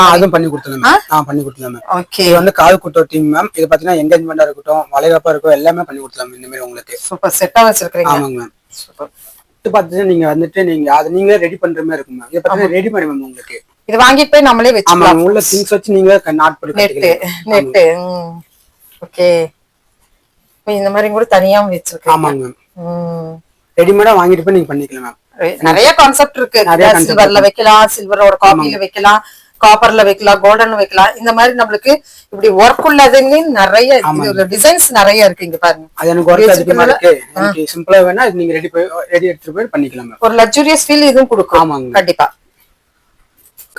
அதுவும் பண்ணி கொடுத்தலாம் மேம். பண்ணி கொடுத்தலாம் மேம். ஓகே, இது வந்து காது குட்டோ டீம் மேம். இது பாத்தீங்கன்னா என்கேஜ்மெண்டா இருக்கட்டும், வளைகாப்பா இருக்கட்டும், எல்லாமே பண்ணி கொடுத்தலாம் இந்த மாதிரி உங்களுக்கு. சூப்பர் செட்டா வச்சிருக்கீங்க. ஆமாங்க மேம். சூப்பர். இது பாத்தீங்கன்னா நீங்க வந்துட்டு நீங்க அது நீங்களே ரெடி பண்ற மாதிரி இருக்கும் மேம். இது பாத்தீங்கன்னா ரெடி பண்ணி மேம் உங்களுக்கு. இது வாங்கிட்டு போய் நம்மளே வெச்சுக்கலாம். ஆமா, உள்ள திங்ஸ் வச்சு நீங்க நாட் பண்ணி கட்டிக்கலாம். நெட். ஓகே, இந்த மாதிரி கூட தனியா வெச்சிருக்கீங்க. ஆமாங்க மேம். ரெடிமேடா வாங்கிட்டு போய் நீங்க பண்ணிக்கலாம் மேம். நிறைய கான்செப்ட் இருக்கு. சில்வர்ல வைக்கலாம், சில்வரோட காப்பில வைக்கலாம், காப்பர்ல வைக்கலாம், கோல்டன்ல வைக்கலாம். இந்த மாதிரி நம்மளுக்கு இப்படி ஒர்க் உள்ளதுன்னு நிறைய டிசைன்ஸ் நிறைய இருக்கு. இங்க பாருங்க, அது எனக்கு ஒர்க் அதிகமா இருக்கு. எனக்கு சிம்பிளா வேணா நீங்க ரெடி எடுத்து போய் பண்ணிக்கலாம் மேம். ஒரு லக்ஸூரியஸ் ஃபீல் இதுவும் கொடுக்கும். ஆமாங்க, கண்டிப்பா.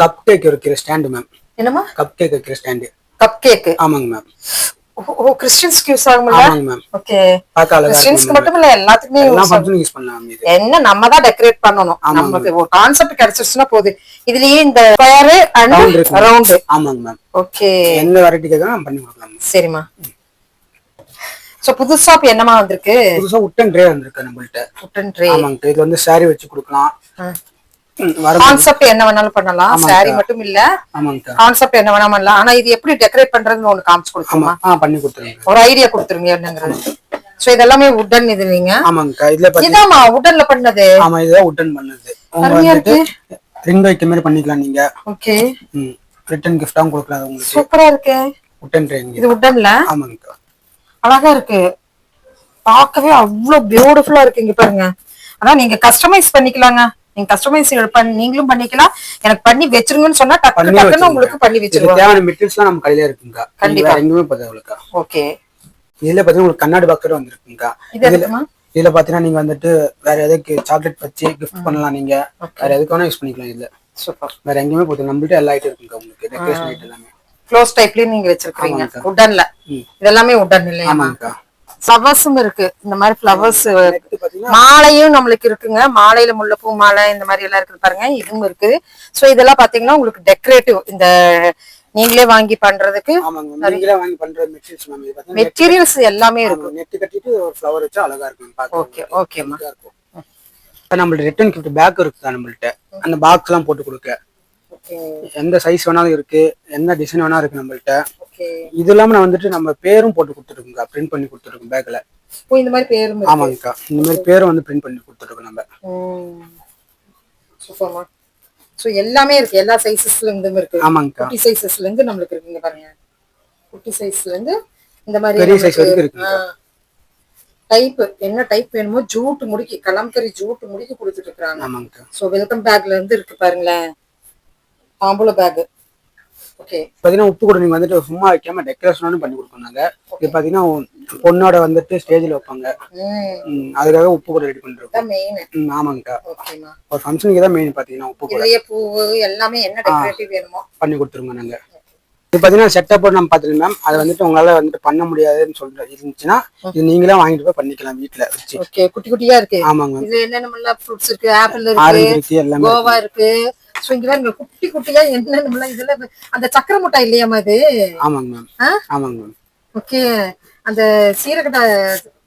கப் கேக் வைக்கிற ஸ்டாண்ட் மேம். என்னமா? கப் கேக் வைக்கிற ஸ்டாண்ட். Cup cake. ஆமாங்க மேம். ஓ, கிறிஸ்டியன்ஸ்க்கு யூஸ் ஆகும்ல? ஆமாங்க மேம். ஓகே, கிறிஸ்டியன்ஸ்க்கு மட்டும் இல்ல எல்லாத்துக்குமே எல்லா ஃபங்க்ஷனுக்கும் யூஸ் பண்ணலாம். இது என்ன நம்ம தான் டெக்கரேட் பண்ணனும். நமக்கு ஒரு கான்செப்ட் கிடைச்சிருச்சுனா போகுது. இதுலயே இந்த ஸ்கொயர் அண்ட் ரவுண்ட். ஆமாங்க மேம். ஓகே, என்ன வெரைட்டி கேக்குறோம் பண்ணி கொடுக்கலாம். சரிமா. சோ புதுசா என்னமா வந்திருக்கு? புதுசா உட்டன் ட்ரே வந்திருக்கு நம்மள்ட்ட. Wooden tray. ஆமாங்க, இது வந்து saree வச்சு கொடுக்கலாம். கான்செப்ட் என்ன வேணாலும் பண்ணலாம். சாரி மட்டும் இல்ல, கான்செப்ட் என்ன வேணாலும் பண்ணலாம். ஆனா இது எப்படி டெக்கரேட் பண்றதுன்னு ஒன்னு காமிச்சு கொடுத்துருமா? பண்ணி கொடுத்துருங்க. ஒரு ஐடியா கொடுத்துருங்க என்னங்கிறது. சோ இதெல்லாமே உட்டன் இது நீங்க? ஆமாங்க, இதுல இதாமா உட்டன்ல பண்ணது? ஆமா, இதுதான் உட்டன் பண்ணது. உங்களுக்கு ரிங் வைக்க மாதிரி பண்ணிக்கலாம் நீங்க. ஓகே, ரிட்டர்ன் கிஃப்டாவும் கொடுக்கலாம் உங்களுக்கு. சூப்பரா இருக்கு. Wooden ring. இது உட்டன்ல? ஆமாங்க, அழகா இருக்கு. பார்க்கவே அவ்வளவு பியூட்டிஃபுல்லா இருக்கு. இங்க பாருங்க. ஆனா நீங்க கஸ்டமைஸ் பண்ணிக்கலாங்க. நீங்க கஸ்டமைஸ் நீங்களும் பண்ணிக்கலாம். எனக்கு பண்ணி வெச்சிருங்கன்னு சொன்னா டக்குன்னு உங்களுக்கு பண்ணி வெச்சிருவோம். தேவையான மெட்டீரியல்ஸ்லாம் நம்ம கையில இருக்குங்க. கண்டிப்பா எங்கேயுமே போதே உங்களுக்கு. ஓகே, இதுல பாத்தீங்கன்னா உங்களுக்கு கண்ணாடி பாக்ஸ் வந்திருக்குங்க. இதுல பாத்தீங்கன்னா நீங்க வந்துட்டு வேற எதுக்கு சாக்லேட் வச்சு கிஃப்ட் பண்ணலாம். நீங்க வேற எதுக்கு வேணா யூஸ் பண்ணிக்கலாம். இதுல சூப்பர். வேற எங்கேயுமே போதே நம்மள்ட்ட எல்லா ஐட்டம் இருக்குங்க உங்களுக்கு. டெக்கரேஷன் ஐட்டம் எல்லாமே க்ளோஸ் டைப்லயே நீங்க வச்சிருக்கீங்க. உட்டன்ல இதெல்லாமே உட்டன் இல்லையா? ஆமாங்க. ஃப்ளவர்ஸும் இருக்கு. இந்த மாதிரி ஃப்ளவர்ஸ் மாலையும் நம்மளுக்கு இருக்குங்க. மாலையில முல்லைப்பூ மாலை இந்த மாதிரி எல்லாம் இருக்கு பாருங்க. இதுவும் இருக்கு. சோ இதெல்லாம் பாத்தீங்கன்னா உங்களுக்கு டெக்கரேட்டிவ், இந்த நீங்களே வாங்கி பண்றதுக்கு மெட்டீரியல்ஸ் எல்லாமே இருக்கு. நெட் கட்டிட்டு ஒரு ஃப்ளவர் வச்சா அழகா இருக்கும் பாக்க. ஓகே, ஓகேமா. நம்மள்ட்ட ரிட்டர்ன் கிஃப்ட் பேக் இருக்கு நம்மள்ட்ட. அந்த பாக்ஸ் எல்லாம் போட்டு கொடுக்க எந்த சைஸ் வேணாலும் இருக்கு, என்ன டிசைன் வேணா இருக்கு நம்மள்ட்ட. இது இல்லாம நான் வந்துட்டு நம்ம பேரும் போட்டு கொடுத்துருக்கோங்க, பிரிண்ட் பண்ணி கொடுத்துருக்கோம் பேக்ல. இந்த மாதிரி பேரும்? ஆமாங்கக்கா, இந்த மாதிரி பேரும் வந்து பிரிண்ட் பண்ணி கொடுத்துருக்கோம் நம்ம. சூப்பர்மா. சோ எல்லாமே இருக்கு, எல்லா சைஸஸ்ல இருந்தும் இருக்கு. ஆமாங்கக்கா, குட்டி சைஸஸ்ல இருந்து நம்மளுக்கு இருக்குங்க பாருங்க. குட்டி சைஸ்ல இருந்து இந்த மாதிரி பெரிய சைஸ் வரைக்கும் இருக்குங்க. டைப் என்ன டைப் வேணுமோ ஜூட் முடிக்கி, கலம்கரி ஜூட் முடிக்கி கொடுத்துட்டு இருக்காங்க. ஆமாங்கக்கா. சோ வெல்கம் பேக்ல இருந்து இருக்கு பாருங்களேன், தாம்பூல பேக். ஓகே, பாத்தீங்கன்னா உப்பு கூட நீங்க வந்துட்டு சும்மா வைக்காம டெக்கரேஷனும் பண்ணி கொடுப்பாங்க. இது பாத்தீங்கன்னா பொண்ணோட வந்துட்டு ஸ்டேஜ்ல வைப்பாங்க, அதுக்காக உப்பு கூட ரெடி பண்றோம். மெயின். ஆமாங்கக்கா, ஓகேமா. ஒரு ஃபங்க்ஷனுக்கு தான் மெயின் பாத்தீங்கன்னா உப்பு கூட. பூ எல்லாமே என்ன டெக்கரேட்டிவ் வேணுமோ பண்ணி கொடுத்துருங்க நாங்க. இது பாத்தீங்கன்னா செட்டப் நம்ம பாத்துருங்க மேம். அது வந்துட்டு உங்களால வந்துட்டு பண்ண முடியாதுன்னு சொல்ற இருந்துச்சுன்னா இது நீங்களே வாங்கிட்டு போய் பண்ணிக்கலாம் வீட்ல வச்சு. ஓகே, குட்டி குட்டியா இருக்கு. ஆமாங்க, இது என்னென்ன ஃப்ரூட்ஸ் இருக்கு, ஆப்பிள் இருக்கு, ஆரஞ்சு இருக்கு, எல்லாமே கோவா இருக்கு. சோ இங்க பாருங்க குட்டி குட்டியா என்னென்ன இதுல அந்த சக்கரை முட்டாய் இல்லையாமா இது? ஆமாங்க மேம். ஆமாங்க மேம். ஓகே, அந்த சீரகட்ட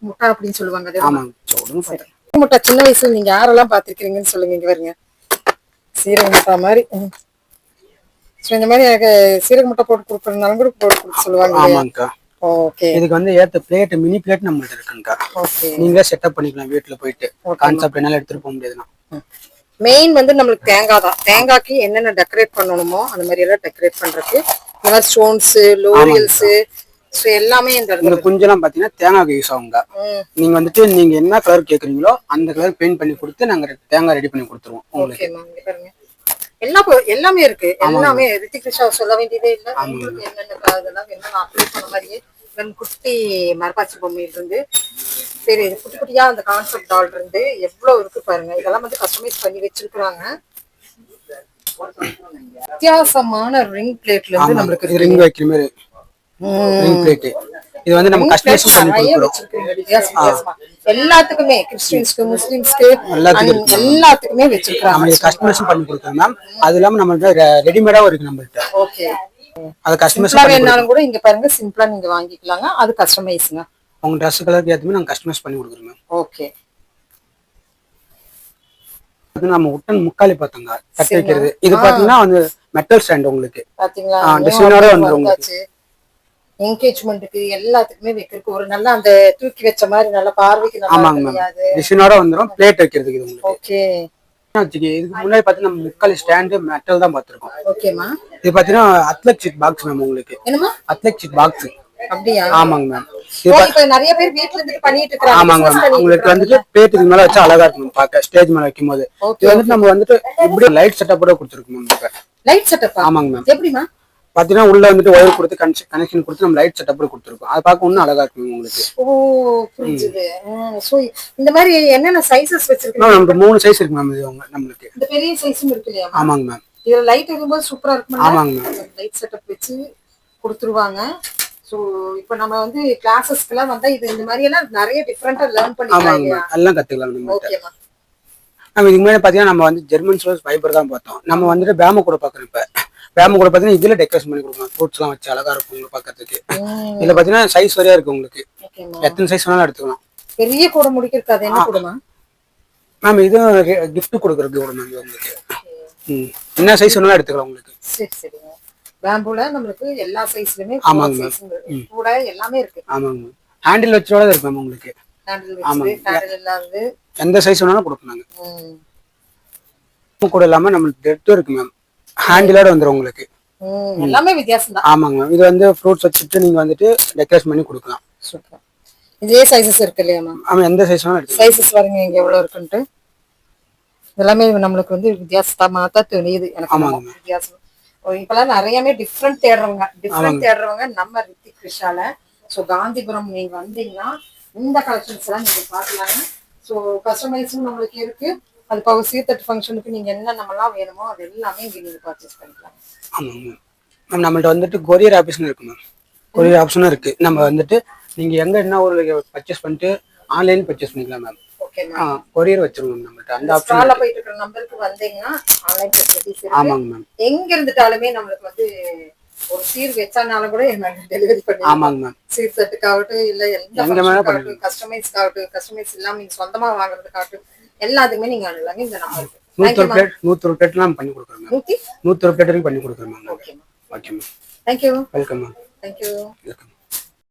முட்டாய் அப்படின்னு சொல்லுவாங்க அது. ஆமாங்க, சொல்லுங்க. முட்டாய் சின்ன வயசுல நீங்க யாரெல்லாம் பாத்துருக்கீங்கன்னு சொல்லுங்க. இங்க பாருங்க சீரக முட்டாய் மாதிரி. சோ இந்த மாதிரி எனக்கு சீரக முட்டை போட்டு கொடுக்கறதுனால கூட போட்டு கொடுக்க சொல்லுவாங்க. ஆமாங்கக்கா. ஓகே, இதுக்கு வந்து ஏத்த பிளேட், மினி பிளேட் நம்மள்ட்ட இருக்குங்கக்கா. ஓகே, நீங்களே செட்டப் பண்ணிக்கலாம் வீட்டுல போயிட்டு. கான்செப்ட் என்னால எடுத்துட்டு போக முடியாதுன்னா மெயின் வந்து நம்மளுக்கு தேங்காய் தான். தேங்காய்க்கு என்னென்ன டெக்கரேட் பண்ணணுமோ அந்த மாதிரி எல்லாம் டெக்கரேட் பண்றதுக்கு இந்த மாதிரி ஸ்டோன்ஸ், லோரியல்ஸ், ஸோ எல்லாமே இந்த குஞ்செல்லாம் பாத்தீங்கன்னா தேங்காய்க்கு யூஸ் ஆகுங்க. நீங்க வந்துட்டு நீங்க என்ன கலர் கேக்குறீங்களோ அந்த கலர் பெயிண்ட் பண்ணி கொடுத்து நாங்க தேங்காய் ரெடி பண்ணி கொடுத்துருவோம் உங்களுக்கு. பாருங்க எல்லாமே இருக்கு. எல்லாமே ரித்திக் ரிஷா சொல்ல வேண்டியதே இல்லை. உங்களுக்கு என்னென்ன அதெல்லாம் என்ன அப்ளை பண்ண மாதிரியே குட்டி மரப்பாச்சி பொம்மையில இருந்து சரி குட்டி குட்டியா அந்த கான்செப்ட் டால் இருந்து எவ்வளவு இருக்கு பாருங்க. இதெல்லாம் வந்து கஸ்டமைஸ் பண்ணி வச்சிருக்காங்க. வித்தியாசமான ரிங் பிளேட்ல இருந்து நம்மளுக்கு ரிங் வைக்கிற மாதிரி ரிங் பிளேட். இது வந்து நம்ம கஸ்டமைஸ் பண்ணி கொடுக்கிறோம். எல்லாத்துக்குமே கிறிஸ்டியன்ஸ்க்கு, முஸ்லிம்ஸ்க்கு எல்லாத்துக்குமே வச்சிருக்காங்க. நம்ம கஸ்டமைஸ் பண்ணி கொடுக்கிறோம் மேம். அது இல்லாம நம்ம ரெடிமேடாவும் இருக்கு நம்மள்ட்ட. ஓகே. அது கஸ்டமைஸ் வேணாலும் கூட இங்க பாருங்க சிம்பிளா நீங்க வாங்கிக்கலாங்க. அது கஸ்டமைஸ்ங்க. உங்க Dress கலருக்கு ஏத்த மாதிரி நாங்க கஸ்டமைஸ் பண்ணி கொடுக்குறோம் மேம். ஓகே. அது நம்ம உட்டன் முக்காலி பார்த்தோங்க கட் வைக்கிறது. இது பாத்தீங்கன்னா வந்து மெட்டல் ஸ்டாண்ட் உங்களுக்கு பாத்தீங்களா டிசைனோட வந்துரும் உங்களுக்கு. என்கேஜ்மென்ட்க்கு எல்லாத்துக்குமே வைக்கிறதுக்கு ஒரு நல்ல அந்த தூக்கி வச்ச மாதிரி நல்ல பார்வைக்கு நல்லா ஆமாங்க மேம். டிசைனோட வந்துரும் பிளேட் வைக்கிறதுக்கு இது உங்களுக்கு. ஓகே. இதுக்கு முன்னாடி பாத்தீங்கன்னா நம்ம முக்காலி ஸ்டாண்ட் மெட்டல் தான் பாத்துறோம். ஓகேமா. இது பாத்தீங்கன்னா அத்லெட் சீட் பாக்ஸ் மேம் உங்களுக்கு. என்னமா அத்லெட் சீட் பாக்ஸ். அப்படியே. ஆமாங்க மேம். இப்ப நிறைய பேர் வீட்ல இருந்து பண்ணிட்டு இருக்காங்க. ஆமாங்க மேம். உங்களுக்கு வந்துட்டு பிளேட்டுக்கு மேல வச்சா அழகா இருக்கும் பாக்க ஸ்டேஜ் மேல வைக்கும்போது. இது வந்து நம்ம வந்துட்டு இப்படி லைட் செட்டப்போட கொடுத்துருக்கோம் மேம். இப்ப லைட் செட்டப். ஆமாங்க மேம். எப்படிமா பாத்தீங்கன்னா உள்ள வந்துட்டு ஒயர் கொடுத்து கனெக்ஷன் கொடுத்து நம்ம லைட் செட்டப்போட கொடுத்துருக்கோம். அது பார்க்க இன்னும் அழகா இருக்கும் உங்களுக்கு. ஓ புரியுது. சோ இந்த மாதிரி என்னென்ன சைஸஸ் வச்சிருக்கீங்க? நமக்கு 3 சைஸ் இருக்கு மேம். இது நம்மளுக்கு இந்த பெரிய சைஸும் இருக்கு இல்லையா? ஆமாங்க மேம். இதுல லைட் இருக்கும்போது சூப்பரா இருக்கும். ஆமாங்க மேம். லைட் செட்டப் வச்சு கொடுத்துருவாங்க. சோ இப்போ நம்ம வந்து கிளாसेसக்குலாம் வந்தா இது இந்த மாதிரி எல்லாம் நிறைய டிஃபரண்டா லேர்ன் பண்ணிக்கலாம் இல்லையா? எல்லாம் கத்துக்கலாம் நம்ம. ஓகேமா. நம்ம இதுக்கு முன்னாடி பாத்தீங்கன்னா நம்ம வந்து ஜெர்மன் ஷோஸ் ஃபைபர் தான் பார்த்தோம். நம்ம வந்துட்டு பேம கூட பாக்குறோம். இப்ப பேம கூட பாத்தீங்கன்னா இதுல டெக்கரேஷன் பண்ணி கொடுக்கலாம். ஃப்ரூட்ஸ் எல்லாம் வச்சு அழகா இருக்கும் உங்களுக்கு பாக்கிறதுக்கு. இதுல பாத்தீங்கன்னா சைஸ் வரையா இருக்கு உங்களுக்கு. எத்தனை சைஸ் வேணாலும் எடுத்துக்கலாம். பெரிய கூட முடிக்கிறதுக்கு அது என்ன கூடமா மேம்? இது கிஃப்ட் கொடுக்கறதுக்கு கூட மேம் உங்களுக்கு. என்ன சைஸ் வேணாலும் எடுத்துக்கலாம் உங்களுக்கு. சரி சரிங்க. பேம்பூல நமக்கு எல்லா சைஸ்லயுமே கூட எல்லாமே இருக்கு. ஆமாங்க. ஹேண்டில் வச்சோட இருக்கு மேம் உங்களுக்கு. ஹேண்டில் வச்சு ஹேண்டில் இல்லாம எந்த சைஸ் வேணாலும் கொடுப்போம் கூட இல்லாம நமக்கு டெட் இருக்கு மேம். ஹேண்டிலோட வந்துரும் உங்களுக்கு. எல்லாமே வித்தியாசம் தான். ஆமாங்க மேம். இது வந்து ஃப்ரூட்ஸ் வச்சுட்டு நீங்க வந்துட்டு டெக்கரேஷன் பண்ணி கொடுக்கலாம். சூப்பர். இதே சைஸஸ் இருக்கு இல்லையா மேம்? ஆமா எந்த சைஸ் வேணாலும் எடுத்துக்கலாம். சைஸஸ் பாருங்க இங்க எவ்வளவு இருக்குன்னு. எல்லாமே நம்மளுக்கு வந்து வித்தியாசமா தான் தெரியுது எனக்கு. வித்தியாசம். இப்பெல்லாம் நிறையவே டிஃப்ரெண்ட் தேடுறவங்க நம்ம ரித்திக் ரிஷால. ஸோ காந்திபுரம் நீங்க வந்தீங்கன்னா இந்த கலெக்ஷன்ஸ் எல்லாம் நீங்க பாக்கலாங்க. ஸோ கஸ்டமைஸும் நம்மளுக்கு இருக்கு. அது போக சீர்தட்டு ஃபங்க்ஷனுக்கு நீங்க என்ன நம்மலாம் வேணுமோ அது எல்லாமே இங்க நீங்க பர்ச்சேஸ் பண்ணிக்கலாம். ஆமாங்க மேம். நம்மள்ட்ட வந்துட்டு கொரியர் ஆப்ஷன் இருக்கு மேம். கொரியர் ஆப்ஷனும் இருக்கு. நம்ம வந்துட்டு நீங்க எங்க என்ன ஒரு பர்ச்சேஸ் பண்ணிட்டு ஆன்லைன் பர்ச்சேஸ் பண்ணிக்கலாம் மேம். கொரியர் வச்சிருக்கோம் நம்மள்ட்ட. அந்த ஆப்ஷன்ல போயிட்டு இருக்கிற நம்பருக்கு வந்தீங்கன்னா ஆன்லைன் ஃபெசிலிட்டிஸ் இருக்கு. ஆமாங்க மேம். எங்க இருந்துட்டாலுமே நமக்கு வந்து ஒரு சீர் வெச்சானாலும் கூட டெலிவரி பண்ணி. ஆமாங்க மேம். சீர் செட்டுக்காகட்டும் இல்ல எந்த கஸ்டமைஸ் இல்லாம நீங்க சொந்தமா வாங்குறதுக்காகட்டும் எல்லாத்துக்குமே நீங்க அனுப்பலாம் இந்த நம்பருக்கு. 100 பிளேட்லாம் பண்ணி கொடுக்குறோம் மேம். 100 பிளேட் வரைக்கும் பண்ணி கொடுக்குறோம் ma'am. Okay ma'am. Thank you. Welcome ma'am. Thank you. Welcome.